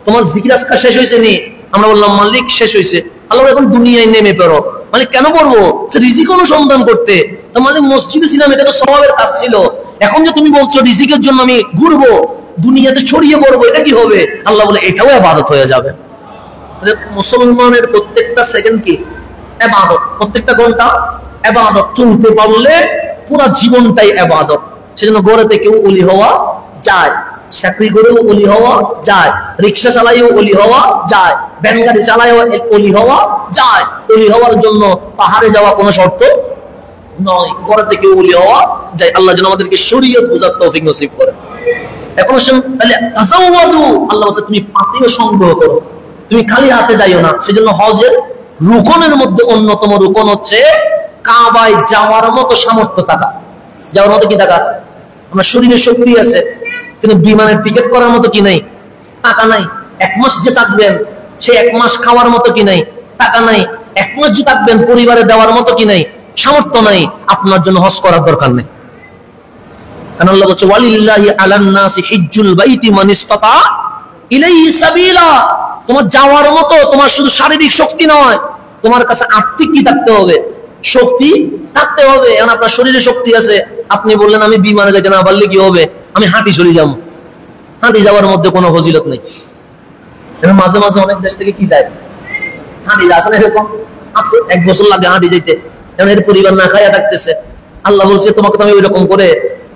তোমার জিকির আজকার শেষ হয়েছে নি? আমরা বললাম মালিক শেষ হয়েছে। আল্লাহ এখন দুনিয়ায় নেমে পড়ো। মানে কেন পড়বো? রিজিক অনুসন্ধান করতে। তো মানে মসজিদে ছিলাম, এটা তো স্বভাবের কাজ ছিল। এখন যে তুমি বলছো রিজিকের জন্য আমি ঘুরবো, দুনিয়াতে ছড়িয়ে পড়বো, এটা কি হবে? আল্লাহ বলে এটাও ইবাদত হয়ে যাবে। মুসলমানের প্রত্যেকটা সেকেন্ড কি ইবাদত, প্রত্যেকটা ঘন্টা ইবাদত। চলতে পারলে পুরো জীবনটাই ইবাদত। সেজন্য গড়েতে কেউ ওলি হওয়া যায়, চাকরি করেও ওলি হওয়া যায়, রিক্সা চালাইও ওলি হওয়া যায়, ভ্যান গাড়ি চালাইও ওলি হওয়া যায়। ওলি হওয়ার জন্য পাহাড়ে যাওয়া কোনো শর্ত নয়, গড়েতে কেউ ওলি হওয়া যায়। আল্লাহ যেন আমাদেরকে শরীয়ত বুঝার তৌফিক নসিব করে। এখন আসেন তাহলে তাজাওয়াদু, আল্লাহ বলছে তুমি পাথেয় সংগ্রহ করো, তুমি খালি হাতে যাইও না। সেজন্য হজের রুকনের মধ্যে অন্যতম রুকন হচ্ছে কাবায় যাওয়ার মতো সামর্থ্য থাকা। যাওয়ার মতো কি থাকা? আমার শরীরে শক্তি আছে, কিন্তু বিমানের টিকিট করার মতো কি নাই? টাকা নাই। এক মাস যে থাকবেন, সে এক মাস খাওয়ার মতো কি নাই? টাকা নাই। এক মাস যে থাকবেন, পরিবারে দেওয়ার মতো কি নাই? সামর্থ্য নাই। আপনার জন্য হজ করার দরকার নেই। কারণ আল্লাহ বলছে ওয়ালিল্লাহি আলান নাসি হিজ্জুল বাইতি মান ইসতাতা ইলাইহি সাবিলা। তোমার যাওয়ার মতো তোমার শুধু শারীরিক শক্তি নয়, তোমার কাছে আর্থিক কি থাকতে হবে? শক্তি থাকতে হবে। এখন আপনার শরীরে শক্তি আছে, আপনি বললেন আমি বিমানে যেতে না পারলে কি হবে? আমি হাঁটি চলে যাবো। হাঁটি যাওয়ার মধ্যে কোনো ফজিলত নেই। মাঝে মাঝে অনেক দেশ থেকে কি যায়, হাঁটি যাচ্ছে না, এরকম আছে। 1 বছর লাগে হাঁটি যেতে, এখন এর পরিবার না খাইয়া থাকতেছে। আল্লাহ বলছে তোমাকে তো আমি ওইরকম করে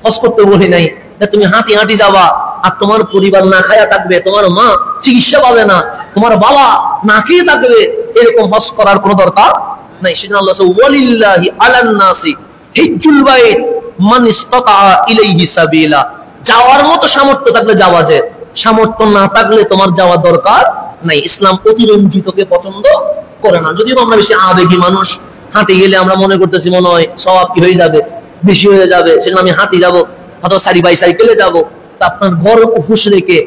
হজ করতে বলি নাই, তুমি হাঁটি হাঁটি যাবা, আর তোমার পরিবার না খাইয়া থাকবে, তোমার মা চিকিৎসা পাবে না, তোমার বাবা না খেয়ে থাকবে, এরকম হজ করার কোনো দরকার নাই। সেজন্য আল্লাহ ওয়ালিল্লাহি আলান নাসি হিজ্জুল বাইত মান ইসতাতা ইলাইহি সাবিলা। যাওয়ার মতো সামর্থ্য থাকলে যাওয়া যায়, সামর্থ্য না থাকলে তোমার যাওয়া দরকার নাই। ইসলাম অতিরঞ্জিতকে পছন্দ করে না। যদিও আমরা বেশি আবেগী মানুষ, হাঁটে গেলে আমরা মনে করতেছি মনে হয় সওয়াব কি হয়ে যাবে, বেশি হয়ে যাবে, সেজন্য আমি হাঁটি যাবো, অথবা সারি বাই সাইকেলে যাবো। তা আপনার ঘর উপোস রেখে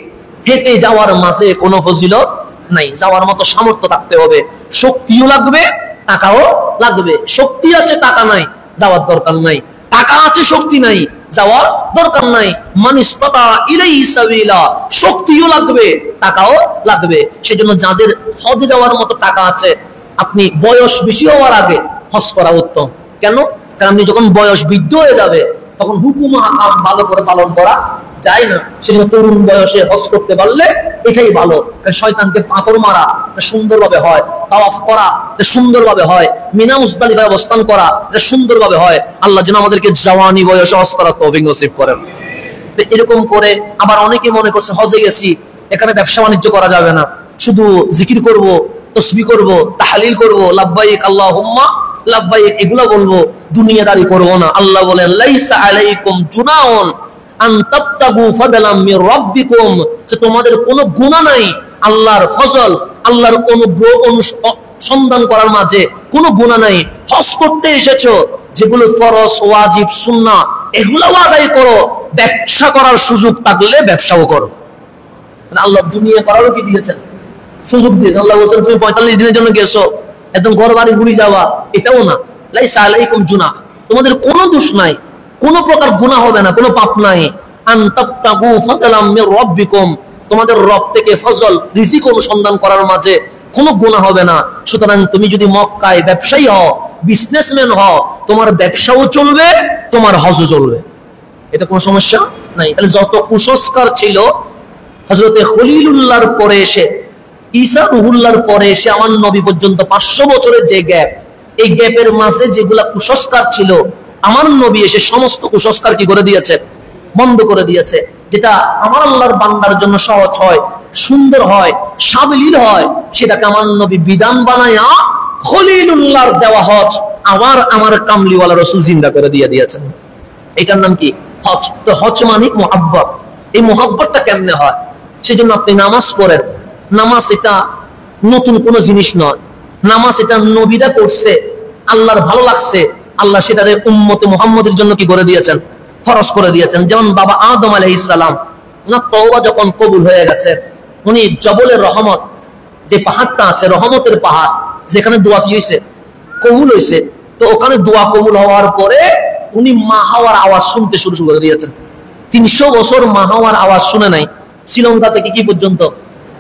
হেঁটে যাওয়ার মাঝে কোনো ফজিলত নাই। যাওয়ার মতো সামর্থ্য থাকতে হবে, শক্তিও লাগবে, টাকাও লাগবে। শক্তি আছে টাকা নাই, যাওয়ার দরকার নাই। টাকা আছে শক্তি নাই, যাওয়ার দরকার নাই। মান ইসতাতা ইলাইহি সাবিলা, শক্তিও লাগবে, টাকাও লাগবে। সেজন্য যাদের হজে যাওয়ার মতো টাকা আছে, আপনি বয়স বেশি হওয়ার আগে হজ করা উত্তম। কেন? কারণ আপনি যখন বয়স বৃদ্ধ হয়ে যাবে, তখন হুকুম আহকাম ভালো করে পালন করা যায় না। সেজন্য তরুণ বয়সে হজ করতে পারলে এটাই ভালো। শয়তানকে পাথর মারা সুন্দরভাবে হয়, তাওয়াফ করা সুন্দরভাবে হয়, মিনা মুজদালিফায় অবস্থান করা সুন্দরভাবে হয়। আল্লাহ যেন আমাদেরকে জওয়ানি বয়সে হজ করার তৌফিক নসিব করেন। এরকম করে আবার অনেকে মনে করছে হজে গেছি, এখানে ব্যবসা বাণিজ্য করা যাবে না, শুধু জিকির করব, তসবিহ করব, তাহলিল করব, লাব্বাইক আল্লাহুম্মা লাব্বাইক এগুলা বলবো, দুনিয়াদারি করব না। আল্লাহ বলেন লাইসা আলাইকুম জুনাহুন আন তাবতাগু ফাদলাম মির রাব্বিকুম, যে তোমাদের কোনো গুনাহ নাই আল্লাহর ফজল, আল্লাহর অনুগ্রহ সন্ধান করার মাঝে কোনো গুনাহ নাই। হজ করতে এসেছো, যেগুলো ফরজ ওয়াজিব সুন্নাহ এগুলাও আদায় করো। ব্যবসা করার সুযোগ থাকলে ব্যবসাও করো। আল্লাহ দুনিয়া করারও কি দিয়েছেন? সুযোগ দিয়েছেন। আল্লাহ বলেছেন তুমি 45 দিনের জন্য গেছো, একদম ঘর বাড়ি ঘুরে যাওয়া, এটাও না। লাইসা আলাইকুম জুনাহ, তোমাদের কোনো দোষ নাই, কোনো প্রকার গুনাহ হবে না, কোনো পাপ নাই। আন তাবতাগু ফাদলাম মির রাব্বিকুম, তোমাদের রব থেকে ফজল রিজিক অনুসন্ধান করার মাঝে কোনো গুনাহ হবে না। সুতরাং তুমি যদি মক্কায় ব্যবসায়ী হও, বিজনেসম্যান হও, তোমার ব্যবসাও চলবে, তোমার হজও চলবে, এটা কোনো সমস্যা নাই। তাহলে যত কুসংস্কার ছিল হযরতে খলিলুল্লাহর পরে এসে, ঈসা রুহুল্লাহর পরে এসে আমার নবী পর্যন্ত 500 বছরের যে গ্যাপ, এই গ্যাপের মাঝে যেগুলা কুসংস্কার ছিল আমার নবী এসে সমস্ত কুসংস্কার কি করে দিয়েছে, বন্ধ করে দিয়েছে। যেটা আমার আল্লাহর বান্দার জন্য সহজ হয়, সুন্দর হয়, সাবলীল হয়, সেটাকে আমার নবী বিধান বানায়া খলিলুল্লাহর দেওয়া হজ আমার কামলিওয়ালা রাসূল জিন্দা করে দিয়েছেন। এটার নাম কি? হজ। তো হজ মানে মুহাব্বত। এই মুহাব্বতটা কেমনে হয়? সেজন্য আপনি নামাজ পড়েন। নামাজ এটা নতুন কোনো জিনিস নয়। নামাজ এটা নবীরা করছে, আল্লাহর ভালো লাগছে, আল্লাহ সেটারে উম্মতে মুহাম্মদের জন্য কি করে দিয়েছেন, ফরজ করে দিয়েছেন। যেমন বাবা আদম আলাইহিস সালাম, ওনার তওবা যখন কবুল হয়ে গেছে, উনি জবলের রহমত, যে পাহাড়টা আছে রহমতের পাহাড়, যেখানে দোয়া কি হয়েছে, কবুল হয়েছে, তো ওখানে দোয়া কবুল হওয়ার পরে উনি মা হাওয়ার আওয়াজ শুনতে শুরু করে দিয়েছেন। 300 বছর মা হাওয়ার আওয়াজ শুনে নাই, শ্রীলঙ্কা থেকে কি পর্যন্ত,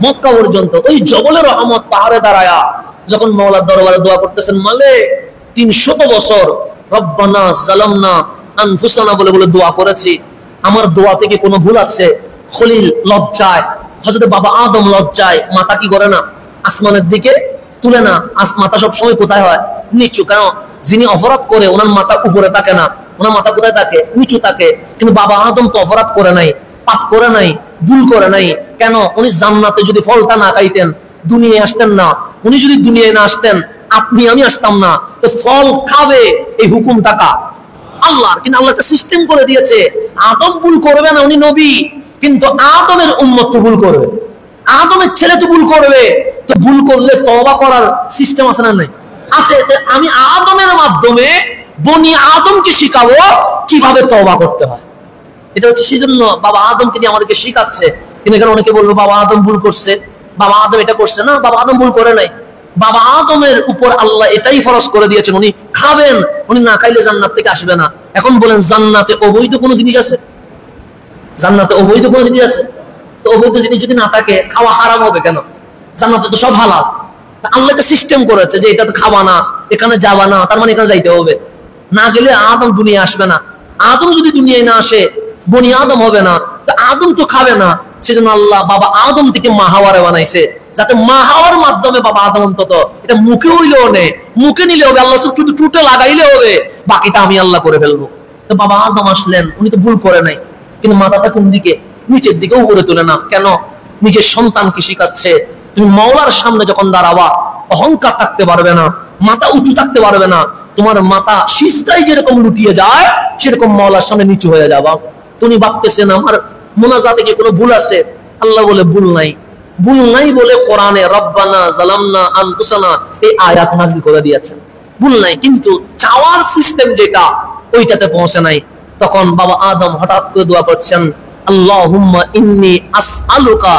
মক্কা পর্যন্ত। ওই জবলের রহমত পাহাড়ে দাঁড়ায়া যখন মাওলার দরবারে দোয়া করতেছেন, মালিক 300 বছর রব্বানা জালামনা আনফুসানা বলে বলে দোয়া করেছি, আমার দোয়া থেকে কোনো ভুল আছে? খলিল লজ্জায়, হযরত বাবা আদম লজ্জায় মাথা কি করে না, আসমানের দিকে তুলে না। মাথা সব সময় কোথায় হয়, নিচু। কেন? যিনি অপরাধ করে ওনার মাথা উপরে থাকে না, ওনার মাথা কোথায় থাকে, নিচু থাকে। কিন্তু বাবা আদম তো অপরাধ করে নাই, পাপ করে নাই, ভুল করে নাই। কেন? উনি জান্নাতে যদি ফলটা না খাইতেন দুনিয়ায় আসতেন না। উনি যদি দুনিয়ায় না আসতেন আপনি আমি আসতাম না। তো ফল খাবে এই হুকুম টাকা আল্লাহর। কিন্তু আল্লাহ একটা সিস্টেম করে দিয়েছে, আদম ভুল করবে না, উনি নবী, কিন্তু আদমের উম্মত তো ভুল করবে, আদমের ছেলে তো ভুল করবে। তো ভুল করলে তওবা করার সিস্টেম আছে না নাই? আছে। আমি আদমের মাধ্যমে বনি আদমকে শিখাবো কিভাবে তওবা করতে হয়। এটা হচ্ছে সেজন্য বাবা আদমকে দিয়ে আমাদেরকে শিখাচ্ছে। কিন্তু এখানে অনেকে বলবো বাবা আদম ভুল করছে, বাবা আদম এটা করছে না, বাবা আদম ভুল করে নাই। বাবা আদমের উপর আল্লাহ এটাই ফরজ করে দিয়েছেন, উনি খাবেন, উনি না খাইলে জান্নাত থেকে আসবে না। এখন বলেন জান্নাতে অবৈধ কোনো জিনিস আছে? জান্নাতে অবৈধ কোনো জিনিস আছে? তো অবৈধ জিনিস যদি না থাকে খাওয়া হারাম হবে কেন? জান্নাতে তো সব হালাল। আল্লাহ একটা সিস্টেম করেছে যে এটা তো খাওয়া না, এখানে যাবা না, তার মানে এখানে যাইতে হবে। না গেলে আদম দুনিয়া আসবে না। আদম যদি দুনিয়ায় না আসে বনি আদম হবে না। তো আদম তো খাবে না, সেজন্য আল্লাহ বাবা আদম থেকে মা হাওয়ারে বানাইছে, যাতে মা হাওয়ার মাধ্যমে বাবা আদম অন্তত এটা মুখে হইলেও নে, মুখে নিলে হবে, আল্লাহ শুধু টুটে লাগাইলে হবে, বাকিটা আমি আল্লাহ করে ফেলবো। তো বাবা আদম আসলেন, উনি তো ভুল করে নাই, কিন্তু মাথাটা কোন দিকে, নিচের দিকে উপরে তুলে না। কেন? নিজের সন্তানকে শিখাচ্ছে তুমি মাওলার সামনে যখন দাঁড়াবা অহংকার থাকতে পারবে না, মাথা উঁচু থাকতে পারবে না। তোমার মাথা সিজদায় যেরকম লুটিয়ে যায় সেরকম মাওলার সামনে নিচু হয়ে যাবা। তুমি ভাবতেছেন আমার মুনাজাতে কি কোনো ভুল আছে? আল্লাহ বলে ভুল নাই। ভুল নাই বলে কোরআনে রব্বানা জালামনা আনফুসানা এই আয়াত নাযিল করে দিয়েছেন। ভুল নাই, কিন্তু চাওয়ার সিস্টেম যেটা ওইটাতে পৌঁছে নাই। তখন বাবা আদম হঠাৎ করে দোয়া করছেন, আল্লাহুম্মা ইন্নী আসআলুকা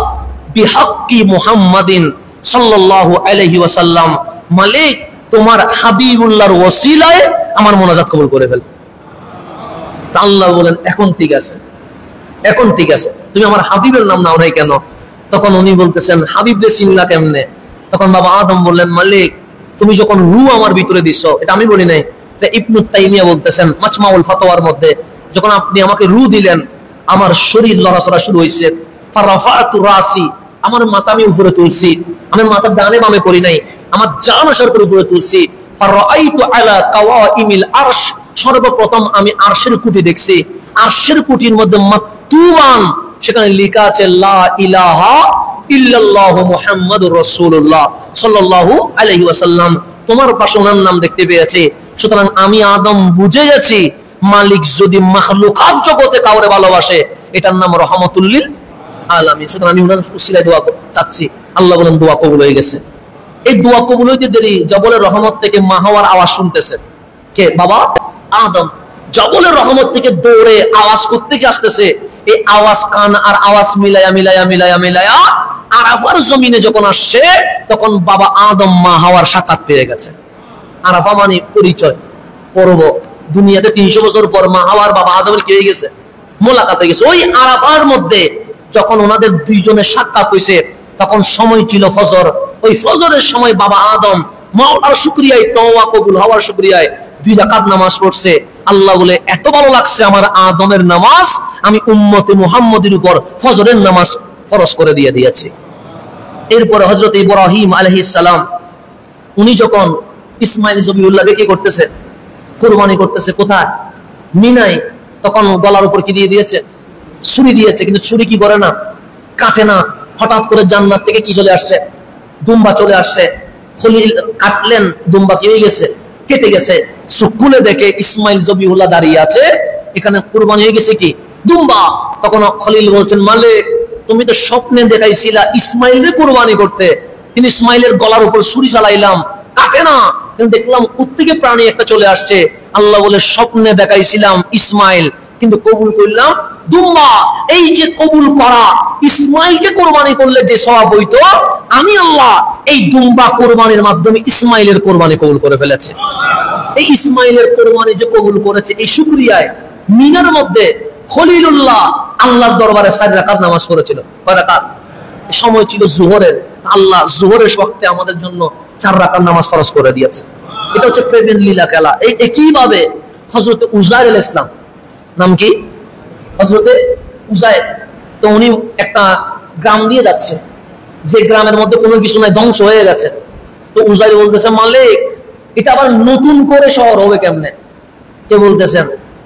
বিহাক্কি মুহাম্মাদিন সাল্লাল্লাহু আলাইহি ওয়াসাল্লাম, মালিক তোমার হাবিবুল্লাহর ওসিলায় আমার মুনাজাত কবুল করে ফেল। আল্লাহ বলেন এখন ঠিক আছে, এখন ঠিক আছে, তুমি আমার হাবিবের নাম নাও নাই কেন? তখন উনি বলতেছেন হাবিবরে চিনলা কেমনে? তখন বাবা আদম বললেন, মালিক তুমি যখন রূহ আমার ভিতরে দিছো, এটা আমি বলি নাই, এটা ইবনে তাইমিয়া বলতেছেন মাজমাউল ফাতাওয়ার মধ্যে, যখন আপনি আমাকে রূহ দিলেন আমার শরীর লড়াচড়া শুরু হয়েছে। ফারাফাতু রাসি, আমার মাথা আমি উপরে তুলছি, আমি মাথা ডানে বামে করি নাই, আমার জান আসার করে উপরে তুলছি। ফারাআইতু আলা কাওয়াইমিল আরশ, সর্বপ্রথম আমি আরশের কুটি দেখছি। আরশের কুটির মধ্যে মাকতুবান, সেখানে লেখা আছে লা ইলাহা ইল্লাল্লাহু মুহাম্মাদুর রাসূলুল্লাহ সাল্লাল্লাহু আলাইহি ওয়াসাল্লাম। তোমার পাশে ওনার নাম দেখতে পেয়েছি। সুতরাং আমি আদম বুঝে গেছি মালিক যদি মাখলুকাত জগতে কাউরে ভালোবাসে এটার নাম রহমাতুল লিল আলামিন। সুতরাং আমি ওনার উসিলায় দোয়া চাচ্ছি। আল্লাহ বলেন দোয়া কবুল হয়ে গেছে। এই দোয়া কবুল হইতে দেরি জবলের রহমত থেকে মা হাওয়ার আওয়াজ শুনতেছে কে? বাবা আদম। জবলের রহমত থেকে দৌড়ে আওয়াজ করতে কি আসতেছে, এই আওয়াজ কান আর আওয়াজ মিলায়া মিলায়া মিলায়া মিলায়া আরাফার জমিনে যখন আসছে তখন বাবা আদম মা হাওয়ার সাক্ষাৎ পেয়ে গেছে। আরাফা মানে পরিচয় পর্ব। দুনিয়াতে 300 বছর পর মা হাওয়ার বাবা আদমের কি হয়ে গেছে, মোলাকাত হয়ে গেছে। ওই আরাফার মধ্যে যখন ওনাদের দুইজনের সাক্ষাৎ হয়েছে তখন সময় ছিল ফজর। ওই ফজরের সময় বাবা আদম মাওলার শুকরিয়ায়, তওবা কবুল হওয়ার শুকরিয়ায় 2 রাকাত নামাজ পড়ছে। আল্লাহ বলে এত ভালো লাগছে আমার আদমের নামাজ, আমি উম্মতে মুহাম্মদের উপর ফজরের নামাজ ফরজ করে দিয়েছি। এরপরে হযরত ইব্রাহিম আলাইহিস সালাম উনি যখন ইসমাইল জবিউল্লাহকে কি করতেছে, কুরবানি করতেছে কোথায়? মিনায়। তখন গলার উপর কি দিয়ে দিয়েছে? ছুরি দিয়েছে। কিন্তু ছুরি কি করে না, কাটে না। হঠাৎ করে জান্নাত থেকে কি চলে আসছে? দুম্বা চলে আসছে। খলিল কাটলেন, দুম্বা কি হয়ে গেছে? কেটে গেছে। চুকুলে দেখে ইসমাইল জবিহুল্লাহ দাঁড়িয়ে আছে, এখানে কুরবানি হয়ে গেছে কি? দুম্বা। তখন খলিল বলছেন, মালিক তুমি তো স্বপ্নে দেখাইছিলা ইসমাইলের কুরবানি করতে, কিন্তু ইসমাইলের গলার উপর ছুরি চালাইলাম, কাটে না, কিন্তু দেখলাম কোত্থেকে প্রাণী একটা চলে আসছে। আল্লাহ বলে, স্বপ্নে দেখাইছিলাম ইসমাইল, কিন্তু কবুল করলাম দুম্বা। এই যে কবুল করা, ইসমাইলকে কোরবানি করলে যে সওয়াব হইতো, আমি আল্লাহ এই দুম্বা কোরবানির মাধ্যমে ইসমাইলের কোরবানি কবুল করে ফেলেছে। এই ইসমাইলের কোরবানি যে কবুল করেছে, এই শুকরিয়ায় মিনার মধ্যে খলিলুল্লাহ আল্লাহর দরবারে 4 রাকাত নামাজ পড়েছিল। কয় রাকাত? সময় ছিল জোহরের। আল্লাহ জোহরের ওয়াক্তে আমাদের জন্য 4 রাকাত নামাজ ফরজ করে দিয়েছে। এটা হচ্ছে প্রেমের লীলা খেলা। এই একইভাবে হযরত উযাইর আলাইহিস সালাম, নাম কি? হযরতে উযাইর। তো উনি একটা গ্রাম দিয়ে যাচ্ছে, যে গ্রামের মধ্যে কোনো কিছু নাই, ধ্বংস হয়ে গেছে। তো উযাইর বলতেছে, মালিক এটা আবার নতুন করে শহর হবে কেমনে? কে বলতেছেন?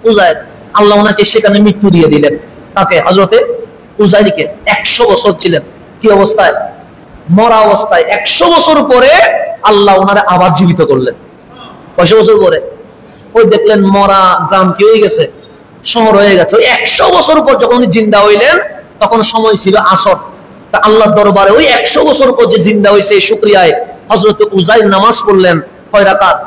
উযাইর। আল্লাহ ওনাকে সেখানে মৃত্যু দিয়ে দিলেন। তাকে, হযরতে উযাইরকে। 100 বছর ছিলেন কি অবস্থায়? মরা অবস্থায়। 100 বছর পরে আল্লাহ ওনারে আবার জীবিত করলেন। 100 বছর পরে ওই দেখলেন মরা গ্রাম কি হয়ে গেছে? শহর হয়ে গেছে। ওই 100 বছর পর যখন উনি জিন্দা হইলেন, তখন সময় ছিল আসর। তা আল্লাহর দরবারে ওই 100 বছর পর যে জিন্দা হয়েছে, এই শুকরিয়ায় হযরত উযাইর নামাজ পড়লেন। কয় রাকাত?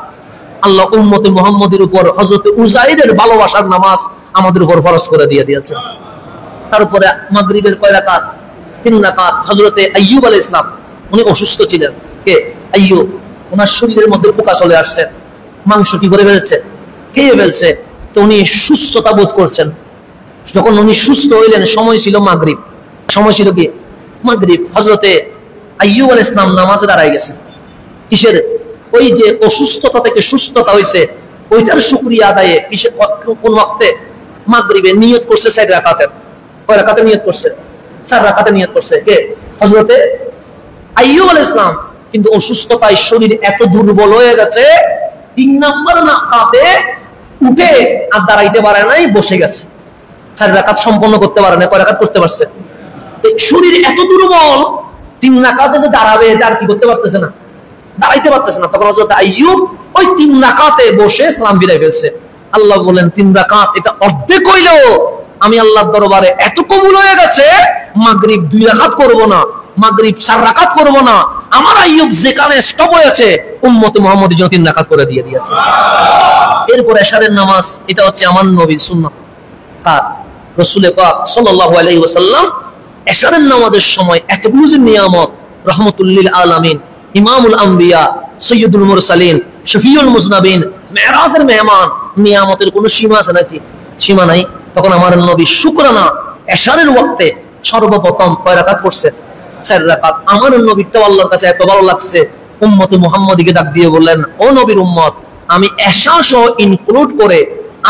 আল্লাহ উম্মতে মুহাম্মদের উপর হযরত উযাইরের ভালোবাসার নামাজ আমাদের উপর ফরজ করে দিয়ে দিয়েছে। তারপরে মাগরিবের কয় রাকাত? 3 রাকাত। হযরতে আইয়ুব আলাইহিস সালাম, উনি অসুস্থ ছিলেন। কে? আইয়ুব। ওনার শরীরের মধ্যে পোকা চলে আসছে, মাংস কি করে ফেলছে? খেয়ে ফেলছে। তো উনি সুস্থতা বোধ করছেন। যখন উনি সুস্থ হইলেন, সময় ছিল মাগরিব। সময় ছিল কি? মাগরিব। হযরতে আইয়ুব আলাইহিস সালাম নামাজে দাঁড়ায় গেছেন। কিসের? ওই যে অসুস্থতা থেকে সুস্থতা হয়েছে, ওইটার শুকরিয়া আদায়ে কোন ওয়াক্তে? মাগরিবে নিয়ত করছে 4 রাকাতের। কয় রাকাতে নিয়ত করছে? 4 রাকাতে নিয়ত করছে। কে? হযরতে আইয়ুব আলাইহিস সালাম। কিন্তু অসুস্থতায় শরীর এত দুর্বল হয়ে গেছে, 3 নাম্বার রাকাতে উঠে আর দাঁড়াইতে পারে নাই, বসে গেছে। 4 রাকাত সম্পন্ন করতে পারে না। কয় রাকাত করতে পারছে? শরীর এত দুর্বল, 3 রাকাতে যে দাঁড়াবে, তার কি করতে পারতেছে না, দাঁড়াইতে পারতেছে না। তখন হযরত আইয়ুব ওই 3 রাকাতে বসে সালাম ফিরাই ফেলছে। আল্লাহ বলেন, 3 রাকাত এটা অর্ধেক হইলেও আমি আল্লাহর দরবারে এত কবুল হয়ে গেছে, মাগরিব 2 রাকাত করব না, মাগরিব 4 রাকাত করব না। আমার আইয়ুব যেখানে স্টপ হয়েছে, উম্মতে মুহাম্মদের জন্য 3 রাকাত করে দিয়ে দিয়েছে। এরপর এশারের নামাজ, এটা হচ্ছে আমার নবীর সুন্নাত। কার? রাসূল পাক সাল্লাল্লাহু আলাইহি ওয়াসাল্লাম এশারের নামাজের সময় এতগুলো যে নিয়ামত, রাহমাতুল লিল আলামিন, ইমামুল আম্বিয়া, সৈয়দুল মুরসালিন, শফিউল মুজনাবিন, মেরাজের মেহমান, নিয়ামতের কোনো সীমা আছে নাকি? সীমা নাই। তখন আমার নবী শুকরানা এশারের ওয়াক্তে সর্বপ্রথম কয় রাকাত পড়ছে? 4 রাকাত। আমার নবীটা আল্লাহর কাছে এত ভালো লাগছে, উম্মতে মুহাম্মদীকে ডাক দিয়ে বললেন, ও নবীর উম্মত, আমি এশা সহ ইনক্লুড করে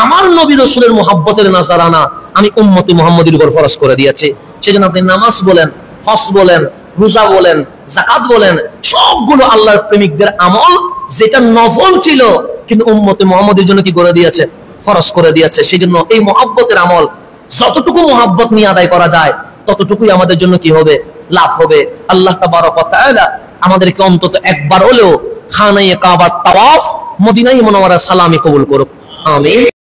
আমার নবী রাসূলের মুহাব্বতের নাজারানা আমি উম্মতে মুহাম্মদীর উপর ফরজ করে দিয়েছি। সেজন্য আপনি নামাজ বলেন, হজ বলেন, রোজা বলেন, যাকাত বলেন, সবগুলো আল্লাহর প্রেমিকদের আমল, যেটা নফল ছিল কিন্তু উম্মতে মুহাম্মদের জন্য কি করে দিয়েছে? ফরজ করে দিয়েছে। সেজন্য এই মুহাব্বতের আমল যতটুকু মুহাব্বত নিয়ে আদায় করা যায়, ততটুকুই আমাদের জন্য কি হবে? লাভ হবে। আল্লাহ তাবারক ওয়া তাআলা আমাদেরকে অন্তত একবার হলেও খানায়ে কাবার তাওয়াফ, মদিনায়ে মুনাওয়ারার সালামি কবুল করুক। আমিন।